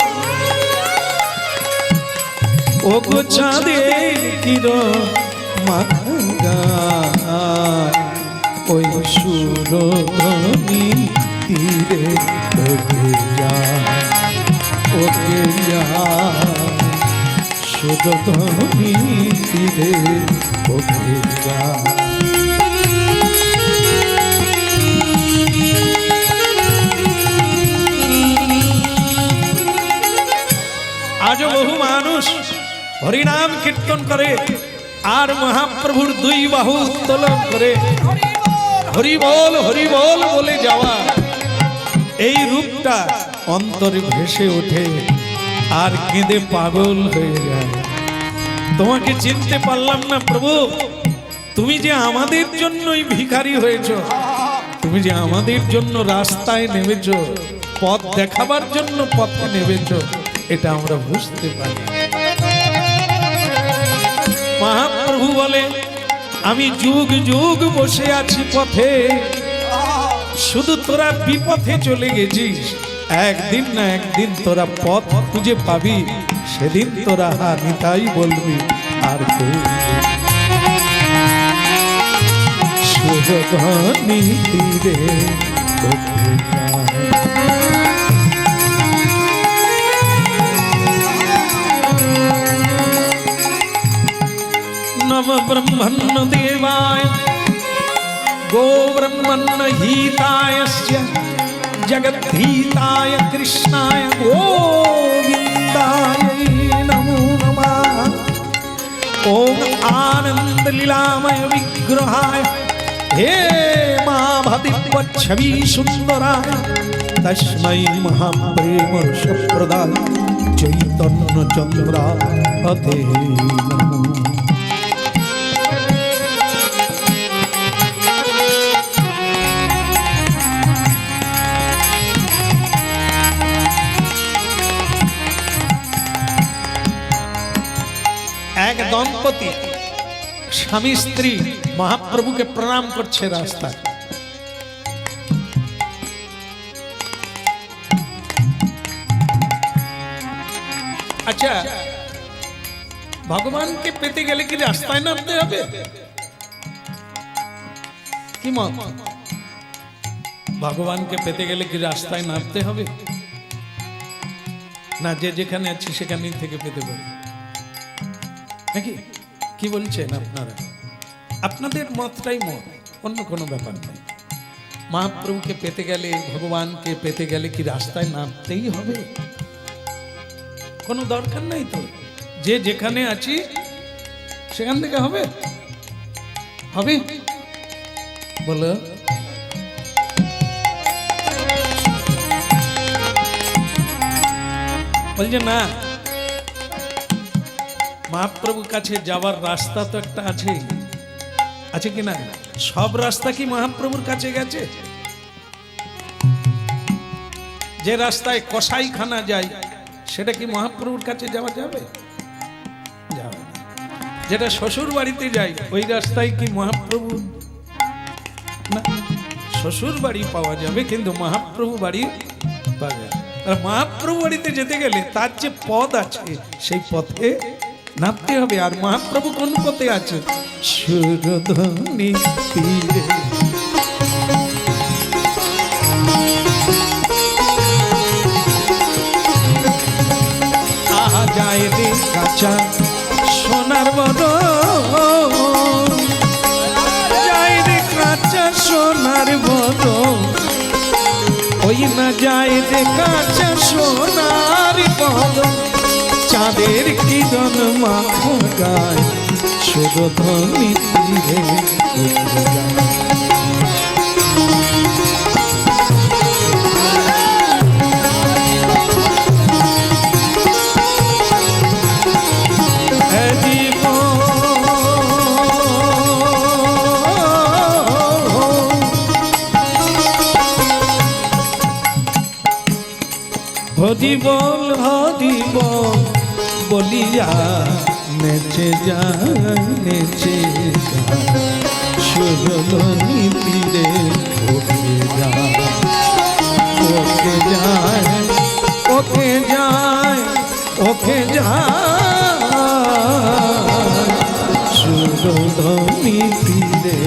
ও গো চাঁদের কিরণ মাখা গায়। ওই সুরধনি তীরে ওকে যায়, ওকে যায় সুরধনি তীরে ওকে যায়। আজও বহু মানুষ হরিনাম কীর্তন করে আর মহাপ্রভুর দুই বাহু উত্তোলন করে হরি বল বলে যাওয়া, এই রূপটা অন্তরে ভেসে ওঠে আর কেঁদে পাগল হয়ে যায়। তোমাকে চিনতে পারলাম না প্রভু, তুমি যে আমাদের জন্যই ভিখারি হয়েছ, তুমি যে আমাদের জন্য রাস্তায় নেমেছ, পথ দেখাবার জন্য পথে নেমেছ, এটা আমরা বুঝতে পারি। মহাপ্রভু বলে আমি যুগ যুগ বসে আছি পথে, শুধু তোরা বিপথে চলে গেছিস, একদিন না একদিন তোরা পথ খুঁজে পাবি, সেদিন তোরা নিতাই বলবি আর সুযোধনী তীরে नम ब्रह्मण्य देवाय गो ब्रह्मण्य हितायस्य जगद्धिताय कृष्णाय गोविन्दाय नमो नमः। ओम आनंद लीलामय विग्रहाय हे माभदिव्यच्छवि सुंदराय तस्मै महाप्रेम रसप्रदाय चैतन्य चंद्राते नमो। এক দম্পতি স্বামী স্ত্রী মহাপ্রভুকে প্রণাম করছে রাস্তায়। আচ্ছা, ভগবানকে পেতে গেলে কি রাস্তায় নামতে হবে? কি মত? ভগবানকে পেতে গেলে কি রাস্তায় নামতে হবে? না, যে যেখানে আছে সেখানেই থেকে পেতে পারি নাকি? কি বলছেন আপনারা? আপনাদের মতটাই মত, অন্য কোনো ব্যাপার নেই। মহাপ্রভুকে পেতে গেলে, ভগবানকে পেতে গেলে কি রাস্তায় নামতেই হবে? কোনো দরকার নাই তো, যে যেখানে আছি সেখান থেকে হবে হবে বলো। বলছে না, মহাপ্রভুর কাছে যাওয়ার রাস্তা তো একটা আছে, আছে কি না? সব রাস্তা কি মহাপ্রভুর কাছে গেছে? যে রাস্তায় কসাইখানা যায় সেটা কি মহাপ্রভুর কাছে যাওয়া যাবে? যাবে না। যেটা শ্বশুর বাড়িতে যায় ওই রাস্তায় কি মহাপ্রভু? না, শ্বশুর বাড়ি পাওয়া যাবে কিন্তু মহাপ্রভু বাড়ি পাওয়া যাবে। আর মহাপ্রভু বাড়িতে যেতে গেলে তার যে পথ আছে সেই পথে নামতে হবে। আর মহাপ্রভু কোন পথে আছে? সুরধনী তীরে। আহা যায় রে কাঁচা সোনার বদন, যায় রে কাঁচা সোনার বদন, ওই না যায় রে কাঁচা সোনার বদন, চাঁদের কিরণ মাখা গায় সুরধনী তীরে হরি বল হরি বল বলিয়া নেচে যায় নেচে যায় সুরধনী তীরে ওকে যায় ওকে যায় ওকে যায় ওকে যায় সুরধনী তীরে।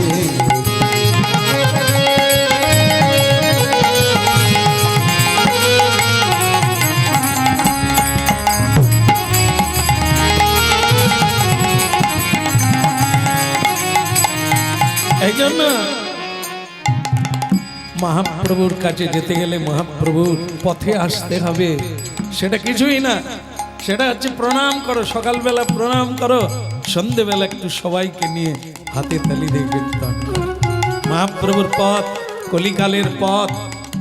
এই জন্য মহাপ্রভুর কাছে যেতে গেলে মহাপ্রভুর পথে আসতে হবে। সেটা কিছুই না, সেটা হচ্ছে প্রণাম করো, সকালবেলা প্রণাম করো, সন্ধেবেলা একটু সবাইকে নিয়ে হাতে তালি দিয়ে কীর্তন করো। মহাপ্রভুর পথ কলিকালের পথ,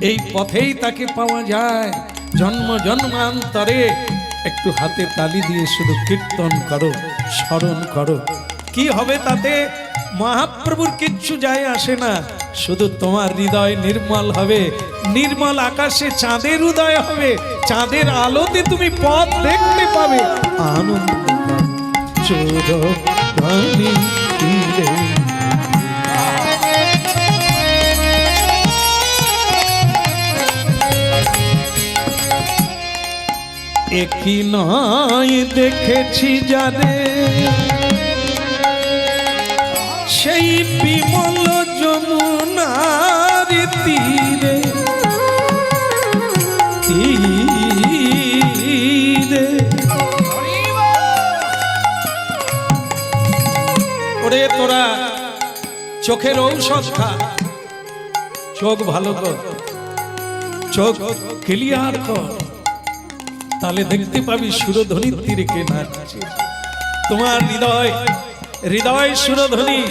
এই পথেই তাকে পাওয়া যায়। জন্ম জন্মান্তরে একটু হাতে তালি দিয়ে শুধু কীর্তন করো, স্মরণ করো। কি হবে তাতে? মহাপ্রভুর কিচ্ছু যায় আসে না, শুধু তোমার হৃদয় নির্মল হবে। নির্মল আকাশে চাঁদের উদয় হবে, চাঁদের আলোতে তুমি পথ দেখতে পাবে। আনন্দ চোরধ্বনি তীরে একই নয় দেখেছি যারে, সেই বিমল যমুনার তীরে তীরে। ওরে তোরা চোখের ঔষধ খা, চোখ ভালো কর, চোখ ক্লিয়ার কর, তাহলে দেখতে পাবি সুরধ্বনির তীরে কে নাচছে। তোমার হৃদয় হৃদয় সুরধ্বনি,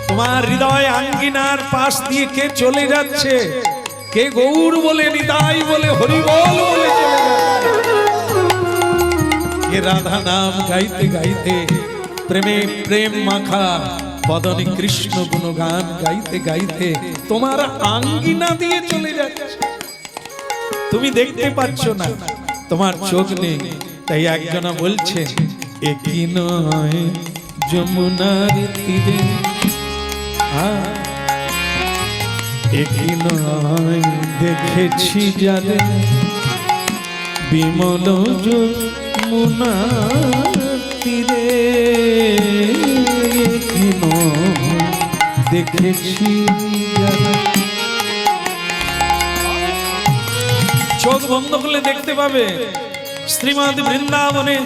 তোমার হৃদয় আঙ্গিনার পাশ দিয়ে কে চলে যাচ্ছে, কে গৌর বলে, নিতাই বলে, হরিবল বলে চলে যাচ্ছে, কে রাধা নাম গাইতে গাইতে প্রেমে প্রেম মাখা বদনে কৃষ্ণ গুণগান গাইতে গাইতে তোমার আঙ্গিনা দিয়ে চলে যাচ্ছে। তুমি দেখতে পাচ্ছ না, তোমার চোখ নেই। তাই একজনা বলছে একই নয় যমুনার তীরে, একই নয় দেখেছি যারে, বিমল যমুনার তীরে একই নয় দেখেছি যারে। চোখ বন্ধ করলে দেখতে পাবে শ্রীমদ বৃন্দাবনে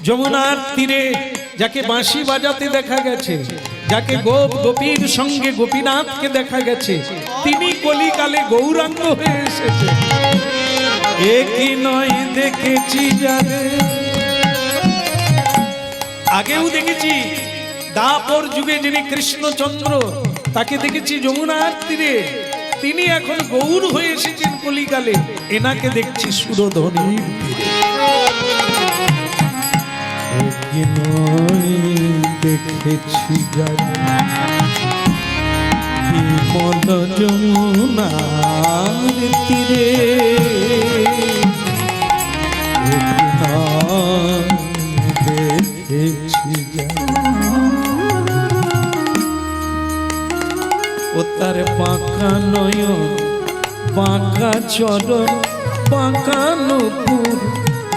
যমুনার তীরে যাকে বাঁশি বাজাতে দেখা গেছে, যাকে গোপ গোপীর সঙ্গে গোপীনাথকে দেখা গেছে, তিনি কলিকালে গৌরাঙ্গ হয়ে এসেছে। একই নয় দেখেছি যারে, আগেও দেখেছি দাপর যুগে যিনি কৃষ্ণচন্দ্র, তাকে দেখেছি যমুনার তীরে, তিনি এখন গৌর হয়ে এসেছেন কলিকালে, এনাকে দেখছি সুরধ্বনির তীরে। একই নয় দেখেছি যারে, বিমল যমুনার তীরে একই নয় দেখেছি যারে। ও তার বাঁকা নয়ন, বাঁকা চরণ, বাঁকা নুপুর,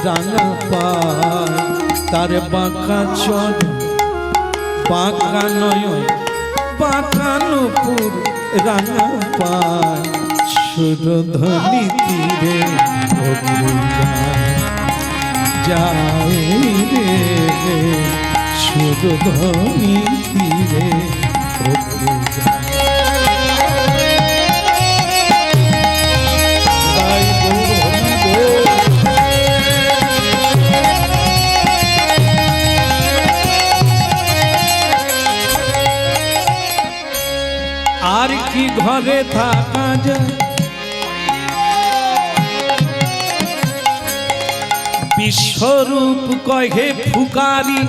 রাঙা পায়, তার বাঁকা চরণ, বাঁকা নয়ন, বাঁকা নুপুর, রাঙা পায়, সুরধ্বনি তীরে যায় রে, সুরধ্বনি তীরে যায়। আর কি ঘরে থাকা যায়, বিশ্বরূপ কহে ফুকারি,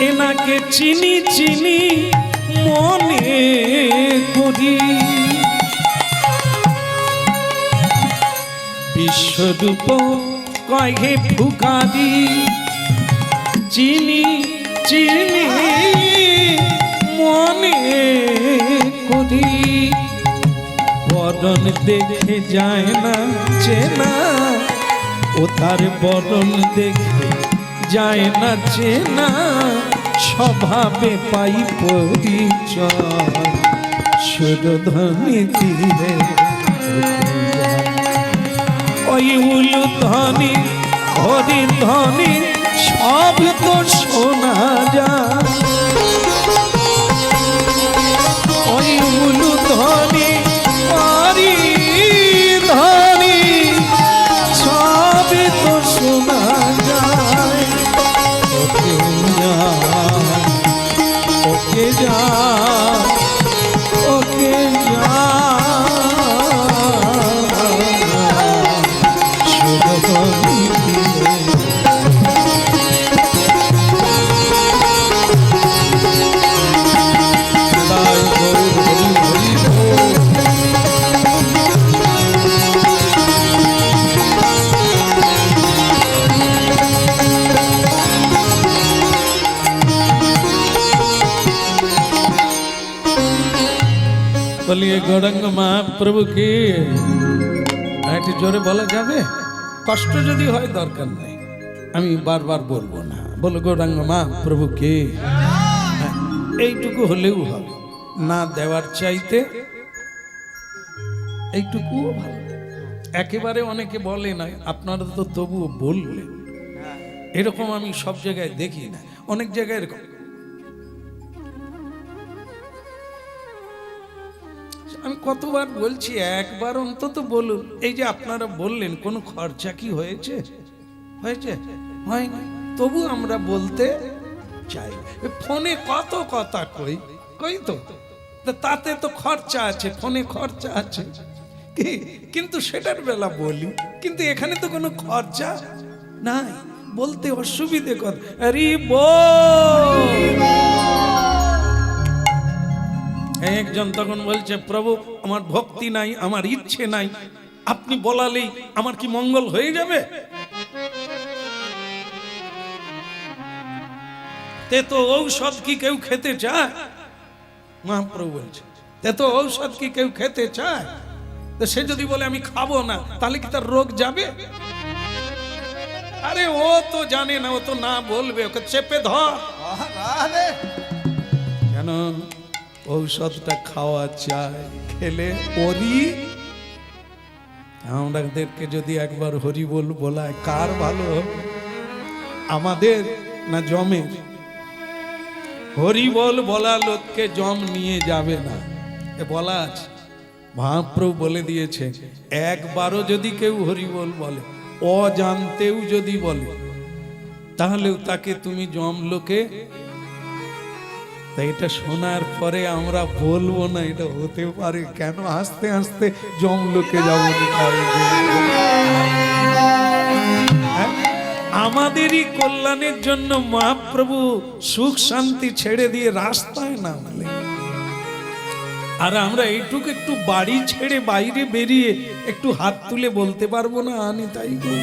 এনাকে চিনি চিনি মনে করি। বিশ্বরূপ কহে ফুকারি, চিনি চিনি মনে করি। বরণ দেখে যায় না চেনা, ও তার বরণ দেখে যায় না চেনা, স্বভাবে পাই পরিচয়, সুরধ্বনি তীরে ওই উলুধ্বনি হরিধ্বনি সব তো শোনা যায়। ওই উলুধ্বনি হরিধ্বনি সব তো শোনা বলিए গৌরাঙ্গ মহাপ্রভু কি একটু জোরে বলা যাবে? কষ্ট যদি হয় দরকার নেই, আমি বারবার বলবো না। বলো গৌরাঙ্গ মহাপ্রভু কি। হ্যাঁ, এইটুকু হলেও হবে, না দেওয়ার চাইতে এইটুকুও ভালো। একেবারে অনেকে বলে না, আপনারা তো তবুও বললেন। এরকম আমি সব জায়গায় দেখি না, অনেক জায়গায় এরকম। আমি কতবার বলছি, একবার অন্তত বলুন। এই যে আপনারা বললেন, কোনো খরচা কি হয়েছে? হয়েছে? হয়নি, তবু আমরা বলতে চাই। ফোনে কত কথা কই কই তো, তাতে তো খরচা আছে, ফোনে খরচা আছে, কিন্তু সেটার বেলা বলি। কিন্তু এখানে তো কোনো খরচা নাই, বলতে অসুবিধে কর। আরে একজন তখন বলছে, প্রভু আমার ভক্তি নাই, আমার ইচ্ছে নাই, আপনি বলালেই আমার কি মঙ্গল হয়ে যাবে? তে তো ঔষধ কি কেউ খেতে চায়? মহাপ্রভু বলছে, তে তো ঔষধ কি কেউ খেতে চায়? তো সে যদি বলে আমি খাবো না, তাহলে কি তার রোগ যাবে? আরে ও তো জানে না, ও তো না বলবে, ওকে চেপে ধর। কেন ঔষধটা খাওয়া চাই, খেলে ওরই। আমাদেরকে যদি একবার হরি বল বলায়, কার ভালো হবে? আমাদের না জমের? হরি বল বলা লোককে জম নিয়ে যাবে না, এ বলা আছে। মহাপ্রভু বলে দিয়েছে, একবারও যদি কেউ হরি বল বলে, অজান্তেও যদি বলে, তাহলেও তাকে তুমি জম লোকে। তাই এটা শোনার পরে আমরা বলবো না, এটা হতে পারে। কেন হাসতে হাসতে জম লোকে যাবো? আমাদেরই কল্যাণের জন্য মহাপ্রভু সুখ শান্তি ছেড়ে দিয়ে রাস্তায় নামলেন। আর আমরা এইটুকু একটু বাড়ি ছেড়ে বাইরে বেরিয়ে একটু হাত তুলে বলতে পারবো না, আনি তাই গো।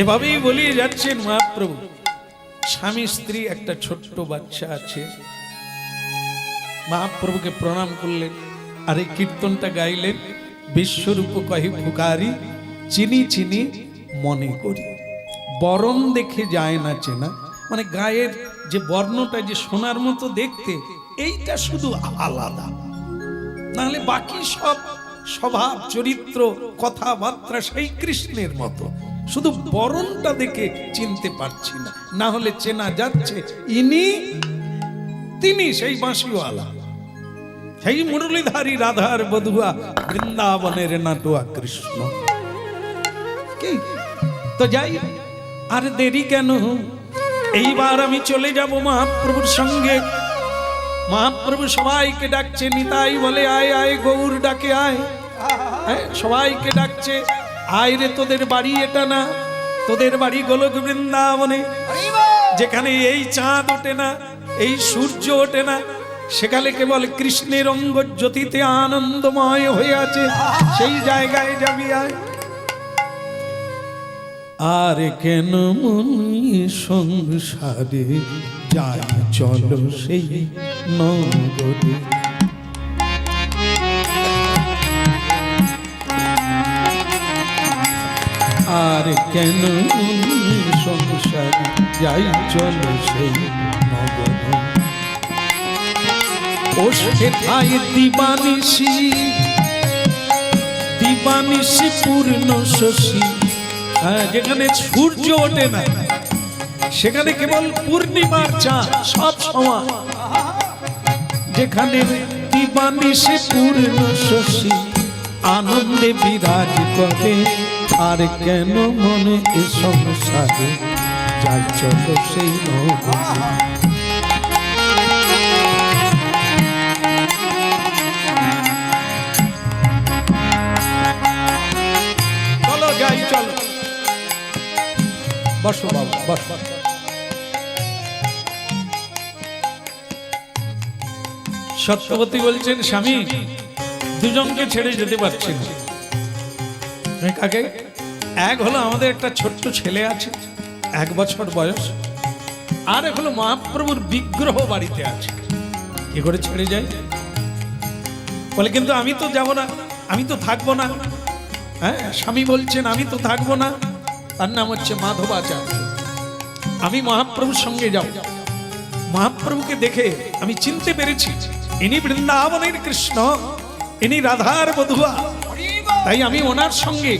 এভাবেই বলিয়ে যাচ্ছেন মহাপ্রভু। স্বামী স্ত্রী, একটা ছোট্ট বাচ্চা আছে। মহাপ্রভুকে প্রণাম করলেন, আর এই কীর্তনটা গাইলেন, বিশ্বরূপ কহি ফুকারি, চিনি চিনি মনে করি। বরণ দেখে যায় না চেনা, মানে গায়ের যে বর্ণটা যে সোনার মতো দেখতে, এইটা শুধু আলাদা, নাহলে বাকি সব স্বভাব চরিত্র কথাবার্তা সেই কৃষ্ণের মতো। শুধু বরণটা দেখে চিনতে পারছি না, না হলে চেনা যাচ্ছে ইনি তিনি সেই বাঁশিওয়ালা, সেই মুরলীধারী রাধার বধুয়া, বৃন্দাবনের নাটুয়া কৃষ্ণ। কি তো যাই, আর দেরি কেন? এইবার আমি চলে যাব মহাপ্রভুর সঙ্গে। মহাপ্রভু সবাইকে ডাকছে, নিতাই বলে আয় আয়, গৌর ডাকে আয়। সবাইকে ডাকছে, আয় রে, তোদের বাড়ি এটা না, তোদের বাড়ি গোলক বৃন্দাবনে, যেখানে এই চাঁদ ওঠে না, এই সূর্য ওঠে না, সেখানে কেবল কৃষ্ণের অঙ্গ জ্যোতিতে আনন্দময় হয়ে আছে, সেই জায়গায় যাবি আয়। আর কেন মনি সংসারে যাই, চলো সেই নগরে। আর কেন মনি সংসারে যাই, চলো সেই নগরে। ও সেথায় দিবানিশি, দিবানিশি পূর্ণ শশী, যেখানে সূর্য ওঠে না, সেখানে কেবল পূর্ণিমার চাঁদ সব সময়। যেখানে দিবানিশি পূর্ণ শশী, আনন্দে বিরাজ করে। আর কেন মনে এ সংসারে যাই, চলো সেই নগরে। চলো যাই, চলো। বসো বাবু, বসো। সত্যবতী বলছেন, স্বামী দুজনকে ছেড়ে যেতে পারছি না। কাকে? এক হলো আমাদের একটা ছোট্ট ছেলে আছে, 1 বছর বয়স, আর হলো মহাপ্রভুর বিগ্রহ বাড়িতে আছে, কি করে ছেড়ে যায়? বলে কিন্তু আমি তো যাব না, আমি তো থাকবো না। হ্যাঁ, স্বামী বলছেন আমি তো থাকবো না। তার নাম হচ্ছে মাধবাচার্য। আমি মহাপ্রভুর সঙ্গে যাব। মহাপ্রভুকে দেখে আমি চিনতে পেরেছি ইনি বৃন্দাবনের কৃষ্ণ, ইনি রাধার বধুয়া। তাই আমি ওনার সঙ্গে,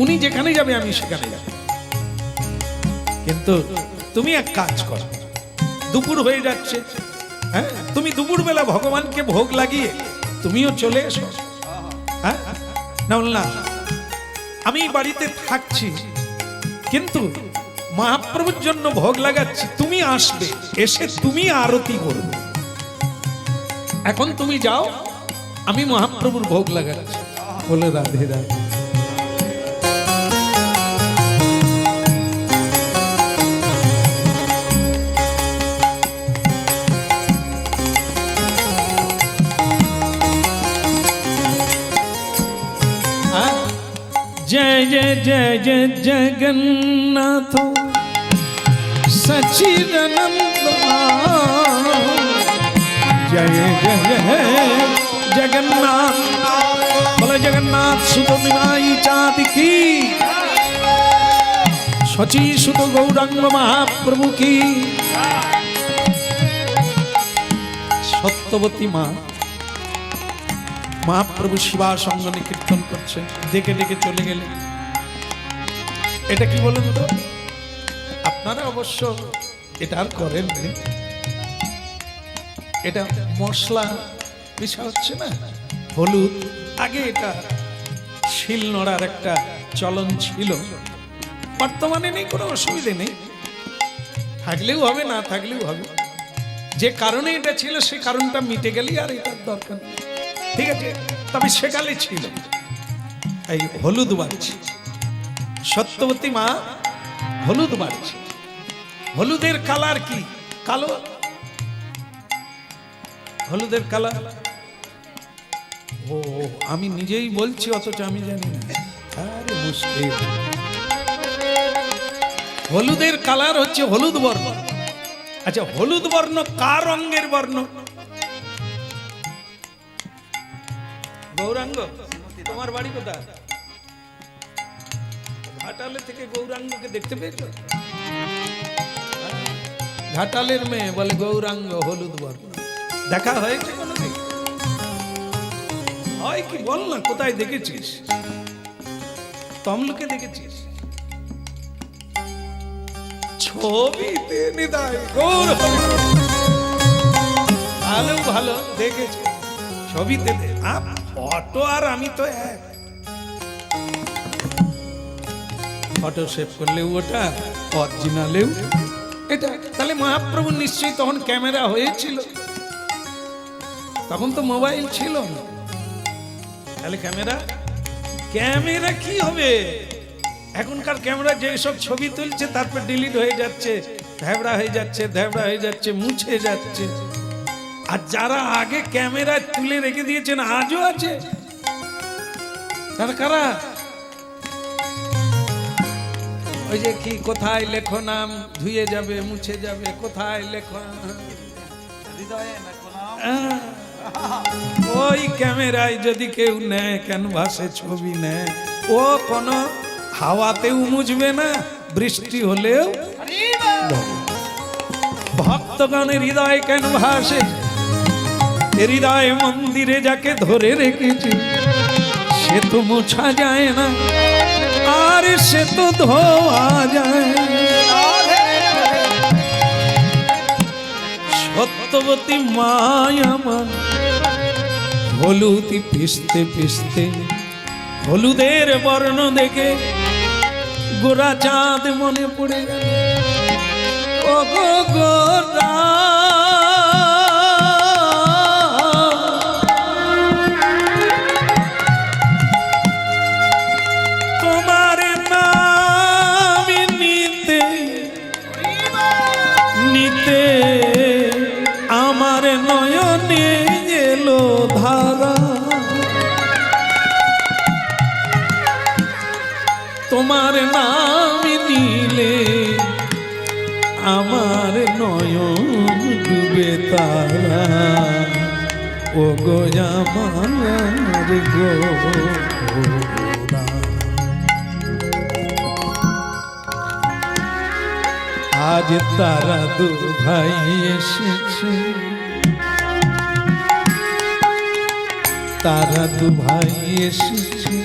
উনি যেখানে যাবে আমি সেখানে যাব। কিন্তু তুমি এক কাজ করো, দুপুর হয়ে যাচ্ছে, হ্যাঁ, তুমি দুপুর বেলা ভগবানকে ভোগ লাগিয়ে তুমিও চলে এসো। হ্যাঁ না, না আমি বাড়িতে থাকছি, কিন্তু মহাপ্রভুর জন্য ভোগ লাগাচ্ছি, তুমি আসবে, এসে তুমি আরতি করবে। এখন তুমি যাও, আমি মহাপ্রভুর ভোগ লাগাচ্ছি। বলে রাধে রাধে। जय जय जय जय जगन्नाथ सच्चिदानंद, जय जय जय जगन्नाथ, बोले जगन्नाथ सुत निमाई चाँद की, सची सुत गौरांग महाप्रभु की। सत्यवती माँ মহাপ্রভু শিবা সঙ্গনে কীর্তন করছে, ডেকে ডেকে চলে গেলেন। এটা কি বলুন তো? আপনারা অবশ্য এটা আর করেন, এটা মশলা মিশা হচ্ছে না, হলুদ। আগে এটা শিল নোড়ার একটা চলন ছিল, বর্তমানে নেই, কোনো অসুবিধে নেই, থাকলেও হবে না থাকলেও হবে। যে কারণে এটা ছিল সে কারণটা মিটে গেলেই আর এটার দরকার নেই, ঠিক আছে? তবে সেকালে ছিল। এই হলুদ বাড়ছে, সত্যবতী মা হলুদ বাড়ছে। হলুদের কালার কি? কালো। হলুদের কালার, ও আমি নিজেই বলছি অথচ আমি জানি না। আরে মুশকিল। হলুদের কালার হচ্ছে হলুদ বর্ণ। আচ্ছা, হলুদ বর্ণ কার রঙের বর্ণ? গৌরাঙ্গ, তোমার বাড়ি কোথায়? ঘাটালে থেকে গৌরাঙ্গকে দেখতে পেয়েছো? ঘাটালের মেয়ে বলে গৌরাঙ্গ হলুদ বর্ণ। দেখা হয়েছে কোনোদিন? হয় কি বল না, কোথায় দেখেছিস? তমলুকে দেখেছিস? ছবিতে নিতাই গৌর, ভালো ভালো দেখেছি ছবিতে। ফটো আর আমি তো এক, ফটো সেভ করলেও ওটা, অরিজিনালেও এটা। তাহলে মহাপ্রভু নিশ্চয়ই তখন ক্যামেরা হয়েছিল, তখন তো মোবাইল ছিল না। তাহলে ক্যামেরা, ক্যামেরা কি হবে? এখনকার ক্যামেরা যেসব ছবি তুলছে তারপর ডিলিট হয়ে যাচ্ছে, ধ্যাবড়া হয়ে যাচ্ছে, ধ্যাবড়া হয়ে যাচ্ছে, মুছে যাচ্ছে। আর যারা আগে ক্যামেরা তুলে রেখে দিয়েছেন আজও আছে, তারা কারা? ওই যে কি, কোথায় লেখো নাম, ধুয়ে যাবে মুছে যাবে, কোথায় লেখো, ওই ক্যামেরায় যদি কেউ নেয়, ক্যানভাসে ছবি নেয়, ও কোনো হাওয়াতেও মুছবে না, বৃষ্টি হলেও। ভক্তগণের হৃদয় ক্যানভাসে, হৃদয় মন্দিরে যাকে ধরে রেখেছে, সে তো মোছা যায় না, আর সে তো ধোয়া যায়। সত্যবতী মায়া আমার হলুদি পিষতে পিষতে, হলুদের বর্ণ দেখে গোরা চাঁদ মনে পড়ে গেল। ও গো গোরা, তোমার নাম নিতে নিতে আমার নয়নে এলো ধারা। তোমার নাম নিলে আমার নয়ন ডুবে তারা ও গো আমার গোরা। আজ তারা দু ভাই এসেছে, তারা দু ভাই এসেছে,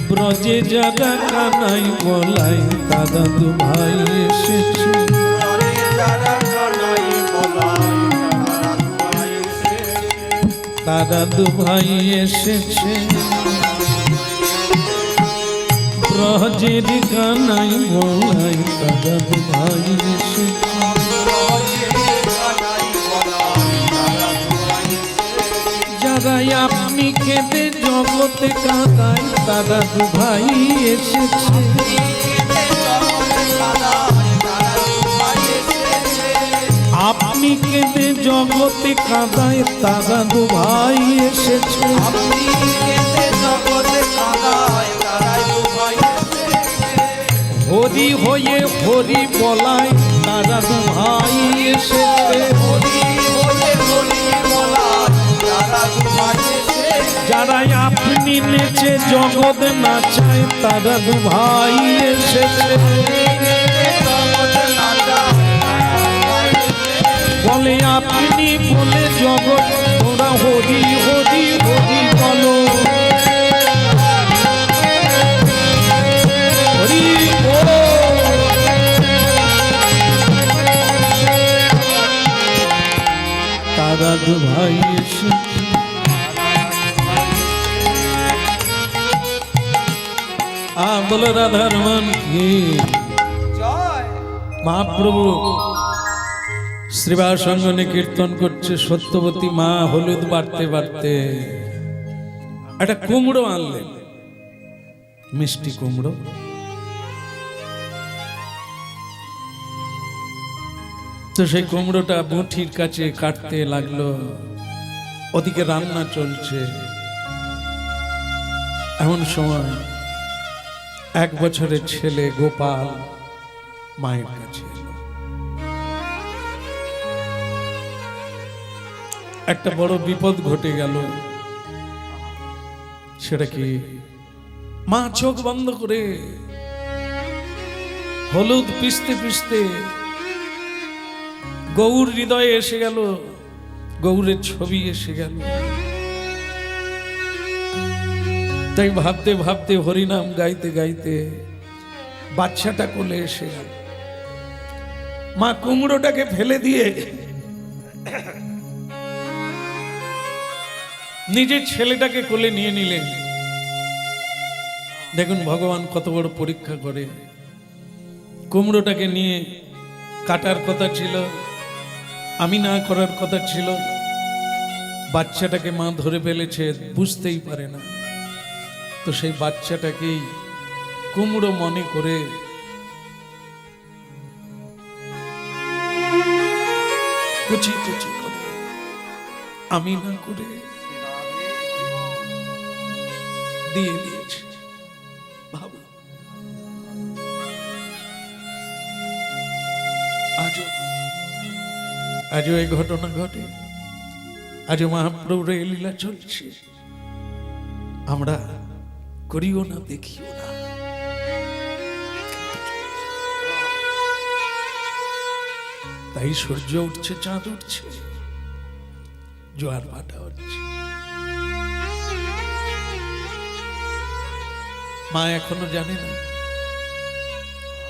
ব্রজে যারা কানাই বলাই তারা দু ভাই এসেছে, তারা দু ভাই এসেছে, ব্রজের কানাই বলাই তারা দু ভাই এসেছে। যারা আপনি কেঁদে জগতে কাঁদায় তারা দু ভাই এসেছে, আপনি কেঁদে জগতে কাঁদায় তারা দু ভাই এসেছে, হরি হয়ে হরি বলায় তারা দু ভাই এসেছে, যারা আপনি নেচে জগৎ নাচায় তারা দু ভাই এসেছে, বলে আপনি বলে জগৎ তোরা হরি হরি হরি বলো, হরি বল। তারা দু ভাই এসেছে, বলো রাধার মান কি মহাপ্রভু শ্রীবাস অঙ্গনে কীর্তন করছে, সত্যবতী মা হলুদ বাড়তে বাড়তে একটা কুমড়ো আনলেন, মিষ্টি কুমড়ো। তো সেই কুমড়োটা বঁটির কাছে কাটতে লাগলো, ওদিকে রান্না চলছে। এমন সময় 1 বছরের ছেলে গোপাল মায়ের কাছে এলো। একটা বড় বিপদ ঘটে গেল। সেটা কি? মা চোখ বন্ধ করে হলুদ পিষতে পিষতে গৌর হৃদয়ে এসে গেল, গৌরের ছবি এসে গেল। তাই ভাবতে ভাবতে হরিনাম গাইতে গাইতে বাচ্চাটা কোলে এসে গেল। মা কুমড়োটাকে ফেলে দিয়ে নিজের ছেলেটাকে কোলে নিয়ে নিলেন। দেখুন ভগবান কত বড় পরীক্ষা করে। কুমড়োটাকে নিয়ে কাটার কথা ছিল, আমি না করার কথা ছিল, বাচ্চাটাকে মা ধরে ফেলেছে, বুঝতেই পারে না। তো সেই বাচ্চাটাকেই কুমড়ো মনে করে কুচি কুচি করে আমি না করে দিয়ে দিয়েছে। ভাবো, আজও এই ঘটনা ঘটে, আজও মহাপ্রভুর এই লীলা চলছে। আমরা করিও না, দেখিও না। তাই সূর্য উঠছে, চাঁদ উঠছে, জোয়ার ভাটা হচ্ছে। মা এখনো জানে না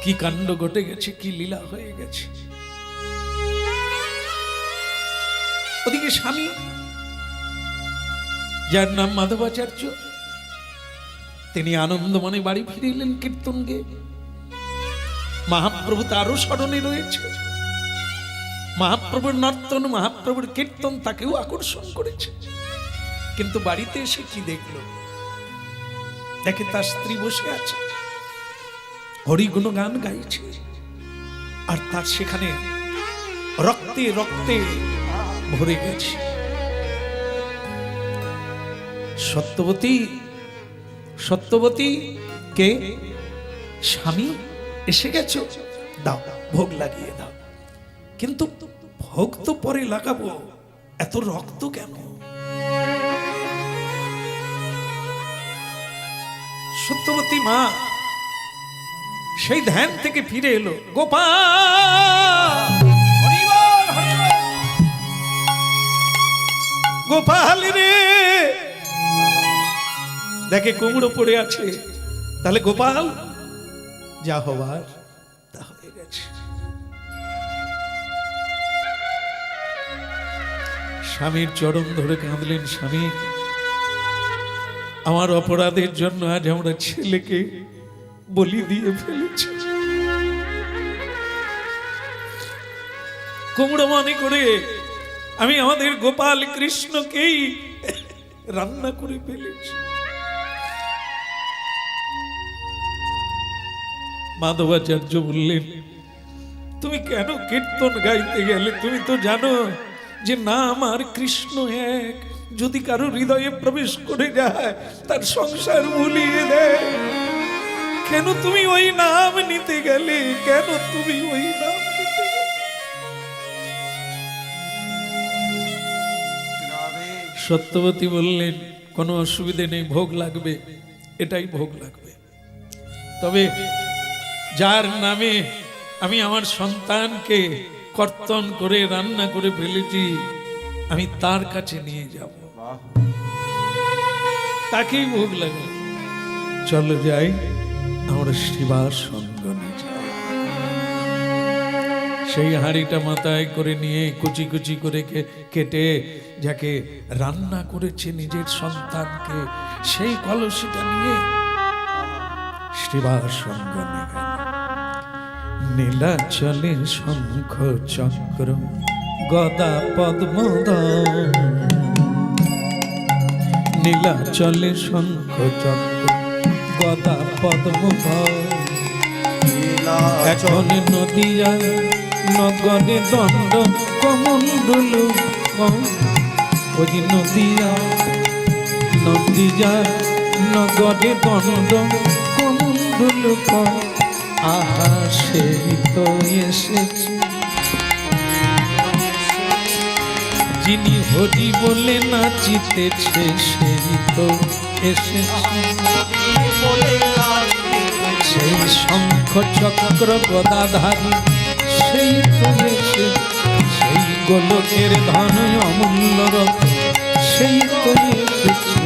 কি কাণ্ড ঘটে গেছে, কি লীলা হয়ে গেছে। ওদিকে স্বামী, যার নাম মাধবাচার্য, তিনি আনন্দ মনে বাড়ি ফিরিলেন কীর্তন গেয়ে। মহাপ্রভু তারও স্মরণে রয়েছে। মহাপ্রভুর নর্তন, মহাপ্রভুর কীর্তন তাকেও আকর্ষণ করেছে। কিন্তু বাড়িতে এসে কি দেখলো? দেখে তার স্ত্রী বসে আছে, হরিগুণ গান গাইছে, আর তার সেখানে রক্তে রক্তে ভরে গেছে। সত্যবতী, সত্যবতী কে? স্বামী এসে গেছো? দাও ভোগ লাগিয়ে দাও। কিন্তু ভোগ তো পরে লাগাবো, এত রক্ত কেন? সত্যবতী মা সেই ধ্যান থেকে ফিরে এলো। গোপাল, গোপাল রে, দেখে কুমড়ো পড়ে আছে। তাহলে গোপাল যা হবার তা হয়ে গেছে। স্বামীর চরণ ধরে কাঁদলেন, স্বামী আমার অপরাধের জন্য আজ আমরা ছেলেকে বলি দিয়ে ফেলেছি। কুমড়ো মনে করে আমি আমাদের গোপাল কৃষ্ণকেই রান্না করে ফেলেছি। মাধবাচার্য বললেন, তুমি কেন কীর্তন গাইতে গেলে? তুমি তো জানো যে নাম আর কৃষ্ণ এক, যদি কারো হৃদয়ে প্রবেশ করে যায় তার সংসার ভুলিয়ে দেয়। কেন তুমি ওই নাম নিতে গেলে? কেন তুমি ওই নাম নিতে গেলে? সত্যবতী বললেন, কোনো অসুবিধে নেই, ভোগ লাগবে, এটাই ভোগ লাগবে। তবে যার নামে আমি আমার সন্তানকে কর্তন করে রান্না করে ফেলেছি, আমি তার কাছে নিয়ে যাব, তাকেই ভোগ লাগে। চলো যাই, আমরা শিবার সঙ্গনে যাই। সেই হাঁড়িটা মাথায় করে নিয়ে কুচি কুচি করে কেটে যাকে রান্না করেছে নিজের সন্তানকে, সেই কলসিটা নিয়ে শিবার সঙ্গনে গেল। নীলাচলে শঙ্খ চক্র গদা পদ্মদল, নীলাচলে শঙ্খ চক্র গদা পদ্মদল। এখন নদিয়া নগরে দণ্ড কমণ্ডল, ওই নদিয়া নদিয়া নগরে দণ্ড কমণ্ডল। আহা সেই তো এসেছে, যিনি হরি বলে নাচিতেছে, সেই তো এসেছে। সেই শঙ্খ চক্র গদাধারী, সেই তো এসে। সেই গোলকের ধন অমূল্য রত্ন, সেই তো এসেছে।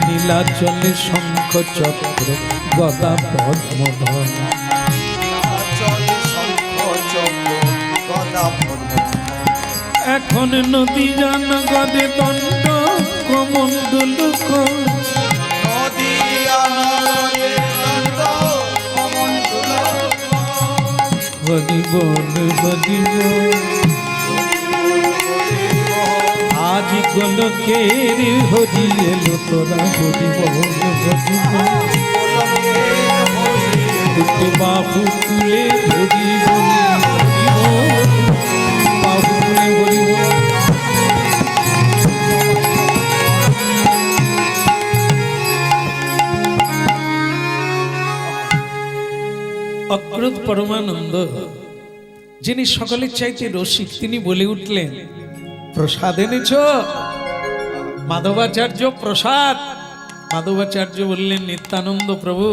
নীলাচলে শঙ্খ চক্র গদা পদ্মধর। এখন নদী জান গদে দণ্ড কমণ্ডল, হরি বল হরি বল। আজ গোলকের হরি এলো, তোরা হরি বল হরি বল। দুটো বাহু তুলে হরি বল হরি বল, বাহু তুলে হরি বল। অক্রুত পরমানন্দ, যিনি সকলের চাইতে রসিক, তিনি বলে উঠলেন, প্রসাদ এনেছ? মাধবাচার্য, প্রসাদ। মাধবাচার্য বললেন, নিত্যানন্দ প্রভু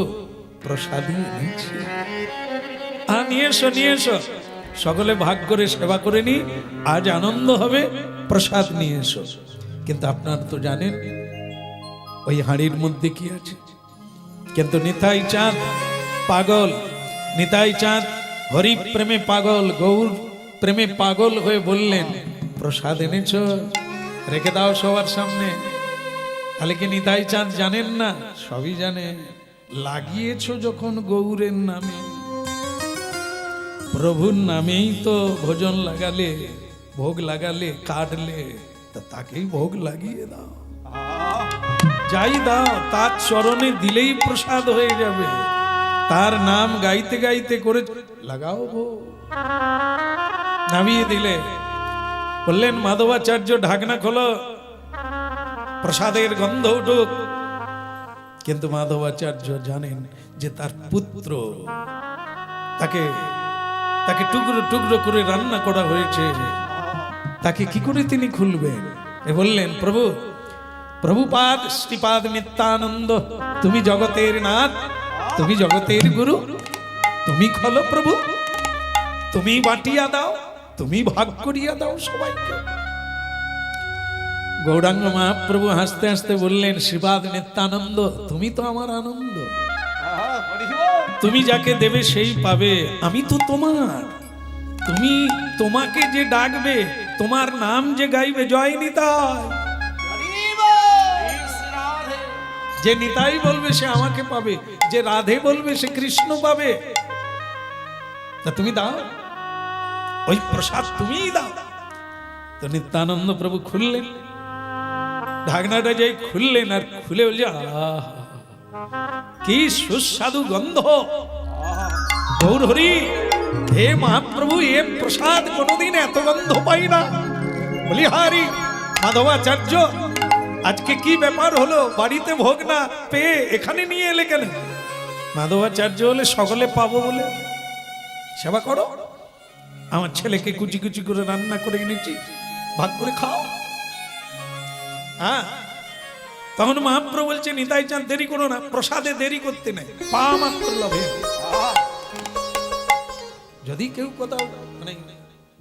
প্রসাদই এনেছি। নিয়ে এসো, নিয়ে এসো, সকলে ভাগ করে সেবা করে নি, আজ আনন্দ হবে, প্রসাদ নিয়ে এসো। কিন্তু আপনারা তো জানেন ওই হাঁড়ির মধ্যে কি আছে। কিন্তু নিতাই চাঁদ পাগল, নিতাই চাঁদ হরি প্রেমে পাগল, গৌর প্রেমে পাগল হয়ে বললেন, প্রসাদ এনেছ? রেখে দাও সবার সামনে। তাহলে কি নিতাই চাঁদ জানেন না? সবই জানে। লাগিয়েছ যখন গৌরের নামে, প্রভুর নামেই তো ভোজন লাগালে, ভোগ লাগালে, কাটলে, তা তাকেই ভোগ লাগিয়ে দাও। যাই দাও তার চরণে দিলেই প্রসাদ হয়ে যাবে। তার নাম গাইতে গাইতে করে লাগাও ভোগ। নামিয়ে দিলে। বললেন, মাধবাচার্য ঢাকনা খোলো, প্রসাদের গন্ধ উঠুক। কিন্তু মাধবাচার্য জানেন যে তার পুত্র তাকে তাকে টুকরো টুকরো করে রান্না করা হয়েছে, তাকে কি করে তিনি খুলবেন? এ বললেন, প্রভু, প্রভুপাদ শ্রীপাদ নিত্যানন্দ, তুমি জগতের নাথ, তুমি জগতের গুরু, তুমি খোলো প্রভু, তুমি বাটিয়া দাও, তুমি ভাগ করিয়া দাও সবাইকে। গৌরাঙ্গ মহাপ্রভু হাসতে হাসতে বললেন, শ্রীপাদ নিত্যানন্দ, তুমি তো আমার আনন্দ, তুমি যাকে দেবে সেই পাবে, আমি তো তোমার, তুমি, তোমাকে যে ডাকবে, তোমার নাম যে গাইবে, জয় নিতাই, যে নিতাই বলবে সে আমাকে পাবে, যে রাধে বলবে সে কৃষ্ণ পাবে। তা তুমি দাও, ওই প্রসাদ তুমিই দাও। তো নিত্যানন্দ প্রভু খুললেন, ঢাকনাটা যাই খুললেন, আর খুলে বলছে, আহা, কি সুস্বাদু গন্ধ, গৌর হরি, হে মহাপ্রভু, এ প্রসাদ কোনোদিন এত গন্ধ পাই না। বলি, হারি মাধবাচার্য, আজকে কি ব্যাপার হলো, বাড়িতে ভোগ না পেয়ে এখানে নিয়ে এলে কেন? মাধবাচার্য হলে সকলে পাবো বলে সেবা করো, আমার ছেলেকে কুচি কুচি করে রান্না করে এনেছি, ভাগ করে খাও। হ্যাঁ, তখন মহাপ্রভু বলছে, নিতাই চাঁদ, দেরি করো না, প্রসাদে দেরি করতে নেই, পা মাত্র লভে। যদি কেউ কোথাও মানে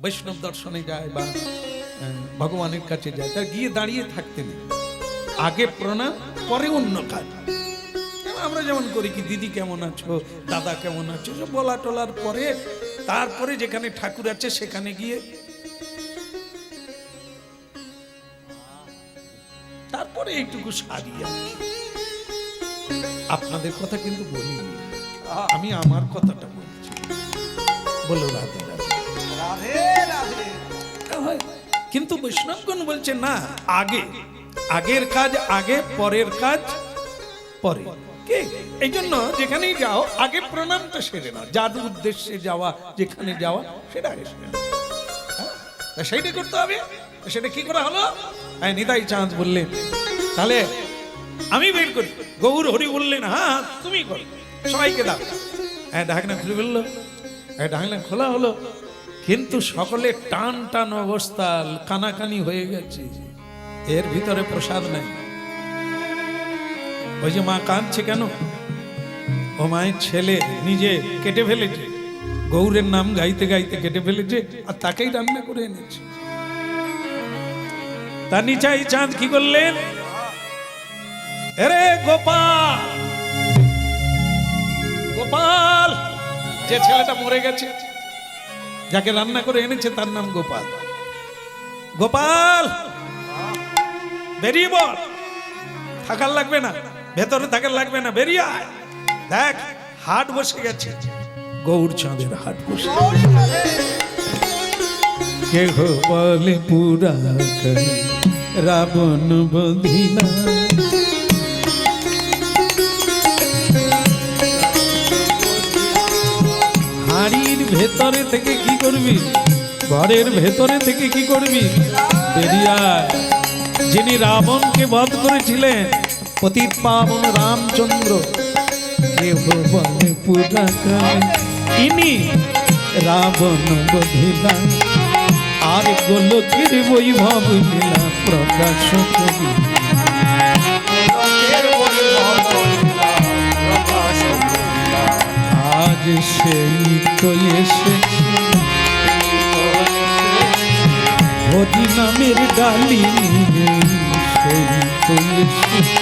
বৈষ্ণব দর্শনে যায় বা ভগবানের কাছে যায়, তার গিয়ে দাঁড়িয়ে থাকতে নেই, আগে প্রণাম, পরে অন্য কাজ। আমরা যেমন করি কি, দিদি কেমন আছো, দাদা কেমন আছো, সব বলা টলার পরে তারপরে যেখানে ঠাকুর আছে সেখানে গিয়ে তারপরে এইটুকু সারিয়া। আপনাদের কথা কিন্তু বলিনি, আমি আমার কথাটা বলছি। বলো রাধে রাধে। কিন্তু বৈষ্ণবগণ বলছে না, আগে, আগের কাজ আগে, পরের কাজ পরে। এই জন্য যেখানেই যাও আগে প্রণামটা সেরে নাও, যার উদ্দেশ্যে যাওয়া, যেখানে যাওয়া সেটা আগে সেরে নাও। সেইটা করতে হবে। সেটা কি করা হলো? নিতাই চাঁদ বললেন, তাহলে আমি বের করি। গৌর হরি বললেন, হ্যাঁ তুমি করো, সবাইকে দাও। ঢাকনা খুলে বললো, ঢাকনা খোলা হলো, কিন্তু সকলে টান টান অবস্থা, কানাকানি হয়ে গেছে, এর ভিতরে প্রসাদ নাই। ওই যে মা কাঁদছে কেন? ও মায়ের ছেলে নিজে কেটে ফেলেছে, গৌরের নাম গাইতে গাইতে কেটে ফেলেছে, আর তাকেই রান্না করে এনেছে। তার নিচাই চাঁদ কি করলেন? আরে গোপাল, গোপাল, যে ছেলেটা মরে গেছে, যাকে রান্না করে এনেছে তার নাম গোপাল। গোপাল, বেরিয়ে বল, থাকার লাগবে না, ভেতরে থাকার লাগবে না, বেরিয়ে আয়। দেখ, হাট বসে গেছে, গৌর চাঁদের হাট বসে। কে বলে পুরা রাবণ বধিনা, হাড়ির ভেতরে থেকে কি করবি, ঘরের ভেতরে থেকে কি করবি, বেরিয়ে আয়। যিনি রাবণকে বধ করেছিলেন, পতিত পাবন রামচন্দ্র, কেহ বলে পুরা ইনি রাবণ বধিলা, আর গোলকের বৈভব লীলা প্রকাশ করি। আজ সেই তো এসেছে, হরি নামের ডালি, সেই তো এসেছে,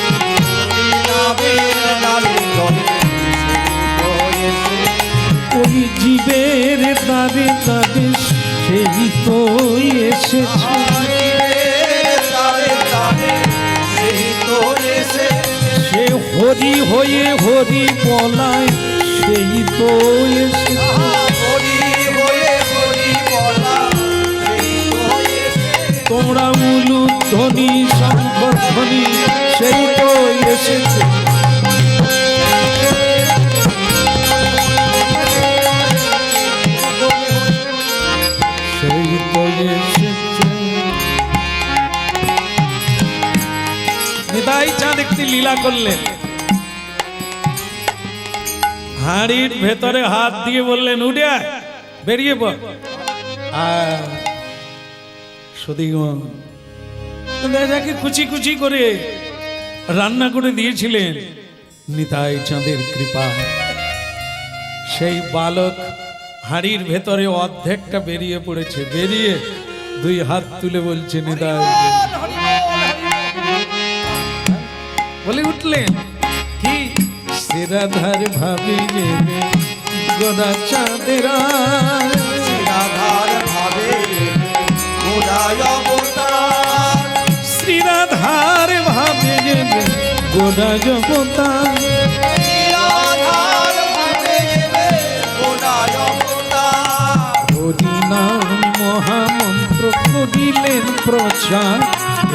ওই জীবের তারে তারে সেই তো এসেছে, সে হরি হয়ে হরি বলায় সেই তো এসেছে, তোমরা উলুধ্বনি শঙ্খধ্বনি সেই তো এসেছে। সেই তো এসেছে। নিতাই চাঁদ একটি লীলা করলেন, হাড়ির ভেতরে হাত দিয়ে বললেন, উঠে আয়। বেরিয়ে পড়। আর সতীগণ যাকে কুচি কুচি করে রান্না করে দিয়েছিলেন নিতাই চাঁদের কৃপা, সেই বালক হাড়ির ভেতরে অর্ধেকটা বেরিয়ে পড়েছে। বেরিয়ে দুই হাত তুলে বলছে নিতাই, বলে উঠলেন কি শিরাধার ভাবি যে গোদা চাঁদের রাধার ভাবে গোদায় অবতার, শ্রীরাধার ভাবে যে গোদা জগতার, রাধার ভাবে গোদায় অবতার, হরিনাম মহামন্ত্র করিলেন প্রচার।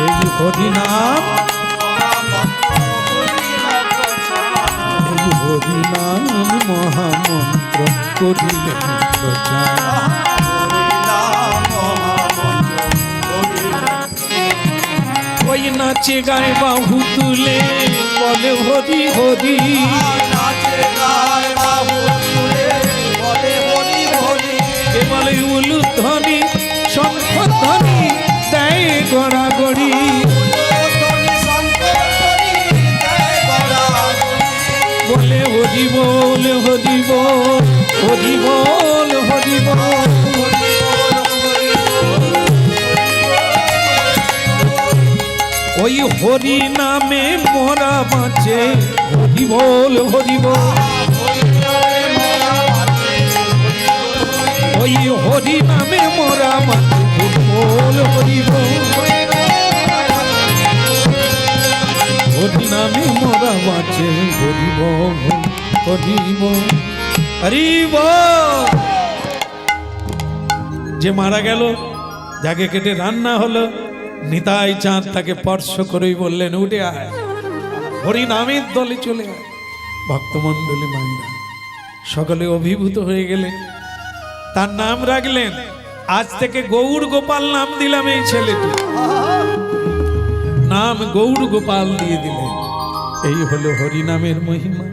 এই হরিনাম, এই হরিনাম মহামন্ত্র করিলেন প্রচার। ওই নাচে গায়ে বাহু তুলে বলে হরি হরি, নাচে গায় বাহু তুলে বলে হরি হরি, কে বলে উলুধ্বনি শঙ্খধ্বনি দেয় গড়াগড়ি, বলে হরি বল হরি বল হরি বল হরি বল। ওই হরি নামে মোরা বাঁচে, হরি বল হরি বল। ওই হরি নামে মোরা বাঁচে, হরি বল হরি বল। হরি নামে মোরা বাঁচে, হরি বল হরি বল হরি বল। যে মারা গেল, যাকে কেটে রান্না হলো, নিতাই চাঁদ তাকে স্পর্শ করেই বললেন উঠে আয়, হরি নামের দলে চলে আয়। ভক্তমণ্ডলী মাইরা সকলে অভিভূত হয়ে গেলেন, তার নাম রাখলেন, আজ থেকে গৌড় গোপাল নাম দিলাম এই ছেলেটি, নাম গৌড় গোপাল দিয়ে দিলেন। এই হলো হরি নামের মহিমা।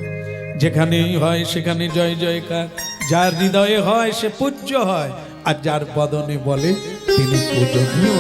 যেখানেই হয় সেখানে জয় জয়কার, যার হৃদয়ে হয় সে পূজ্য হয়, আর যার বদনে বলে তিনি পূজনীয়।